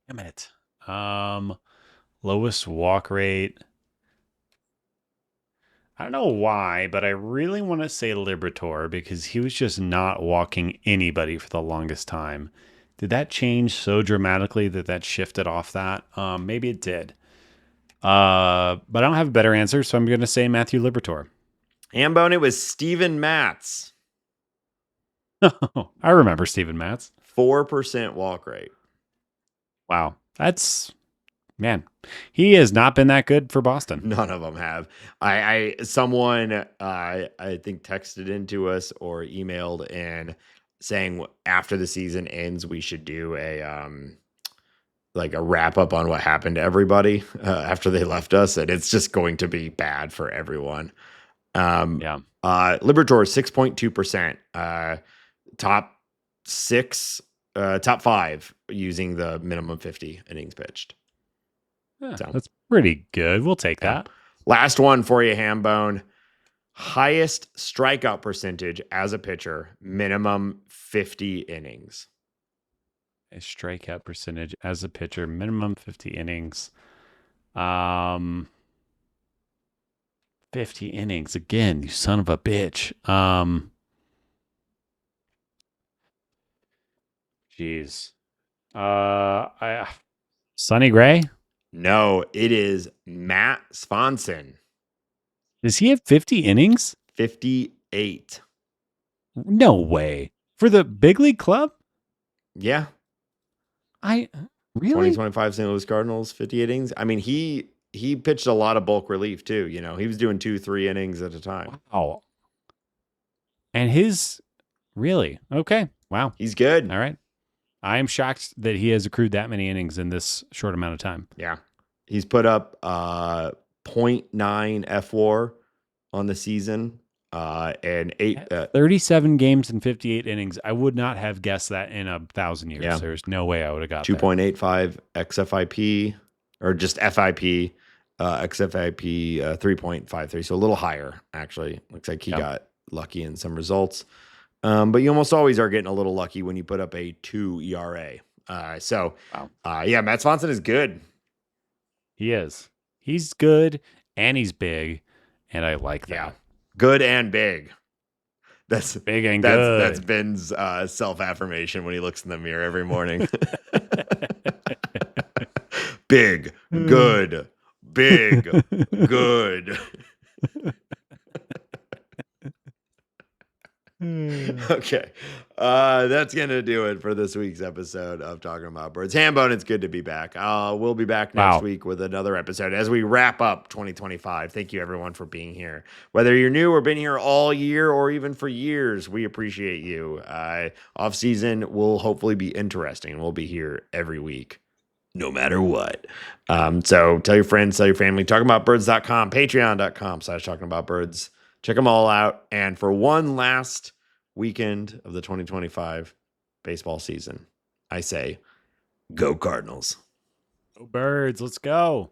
Damn it. Lowest walk rate. I don't know why, but I really want to say Liberatore because he was just not walking anybody for the longest time. Did that change so dramatically that shifted off that? Maybe it did. But I don't have a better answer, so I'm going to say Matthew Liberatore. Hambone, it was Steven Matz. I remember Steven Matz. 4% walk rate. Wow. Man, he has not been that good for Boston. None of them have. Someone I think texted into us or emailed in saying after the season ends, we should do a wrap up on what happened to everybody after they left us, and it's just going to be bad for everyone. Liberatore 6.2%, top 5 using the minimum 50 innings pitched. Yeah, so that's pretty good. We'll take that. Last one for you, Hambone. Highest strikeout percentage as a pitcher, minimum 50 innings. A strikeout percentage as a pitcher, minimum 50 innings. 50 innings. Again, you son of a bitch. Jeez. Sonny Gray? No, it is Matt Swanson. Does he have 50 innings? 58. No way. For the big league club? Yeah. Really? 2025 St. Louis Cardinals, 50 innings. I mean, he pitched a lot of bulk relief too. You know, he was doing 2-3 innings at a time. Wow. And really? Okay. Wow. He's good. All right. I am shocked that he has accrued that many innings in this short amount of time. Yeah. He's put up 0.9 FWAR on the season. And 37 games and 58 innings. I would not have guessed that in 1,000 years. Yeah. There's no way I would have got 2.85 XFIP or just FIP, XFIP 3.53. So a little higher, actually. Looks like he got lucky in some results. But you almost always are getting a little lucky when you put up a 2 ERA. Matt Swanson is good. He is. He's good and he's big, and I like that. Yeah. Good and big. That's big and good. That's Ben's self-affirmation when he looks in the mirror every morning. Big, good, big, good. Okay. That's going to do it for this week's episode of Talking About Birds. Hambone, it's good to be back. We'll be back next week with another episode as we wrap up 2025. Thank you, everyone, for being here. Whether you're new or been here all year or even for years, we appreciate you. Off-season will hopefully be interesting. We'll be here every week, no matter what. So tell your friends, tell your family. TalkingAboutBirds.com, Patreon.com/TalkingAboutBirds. Check them all out. And for one last weekend of the 2025 baseball season, I say, go Cardinals. Go Birds. Let's go.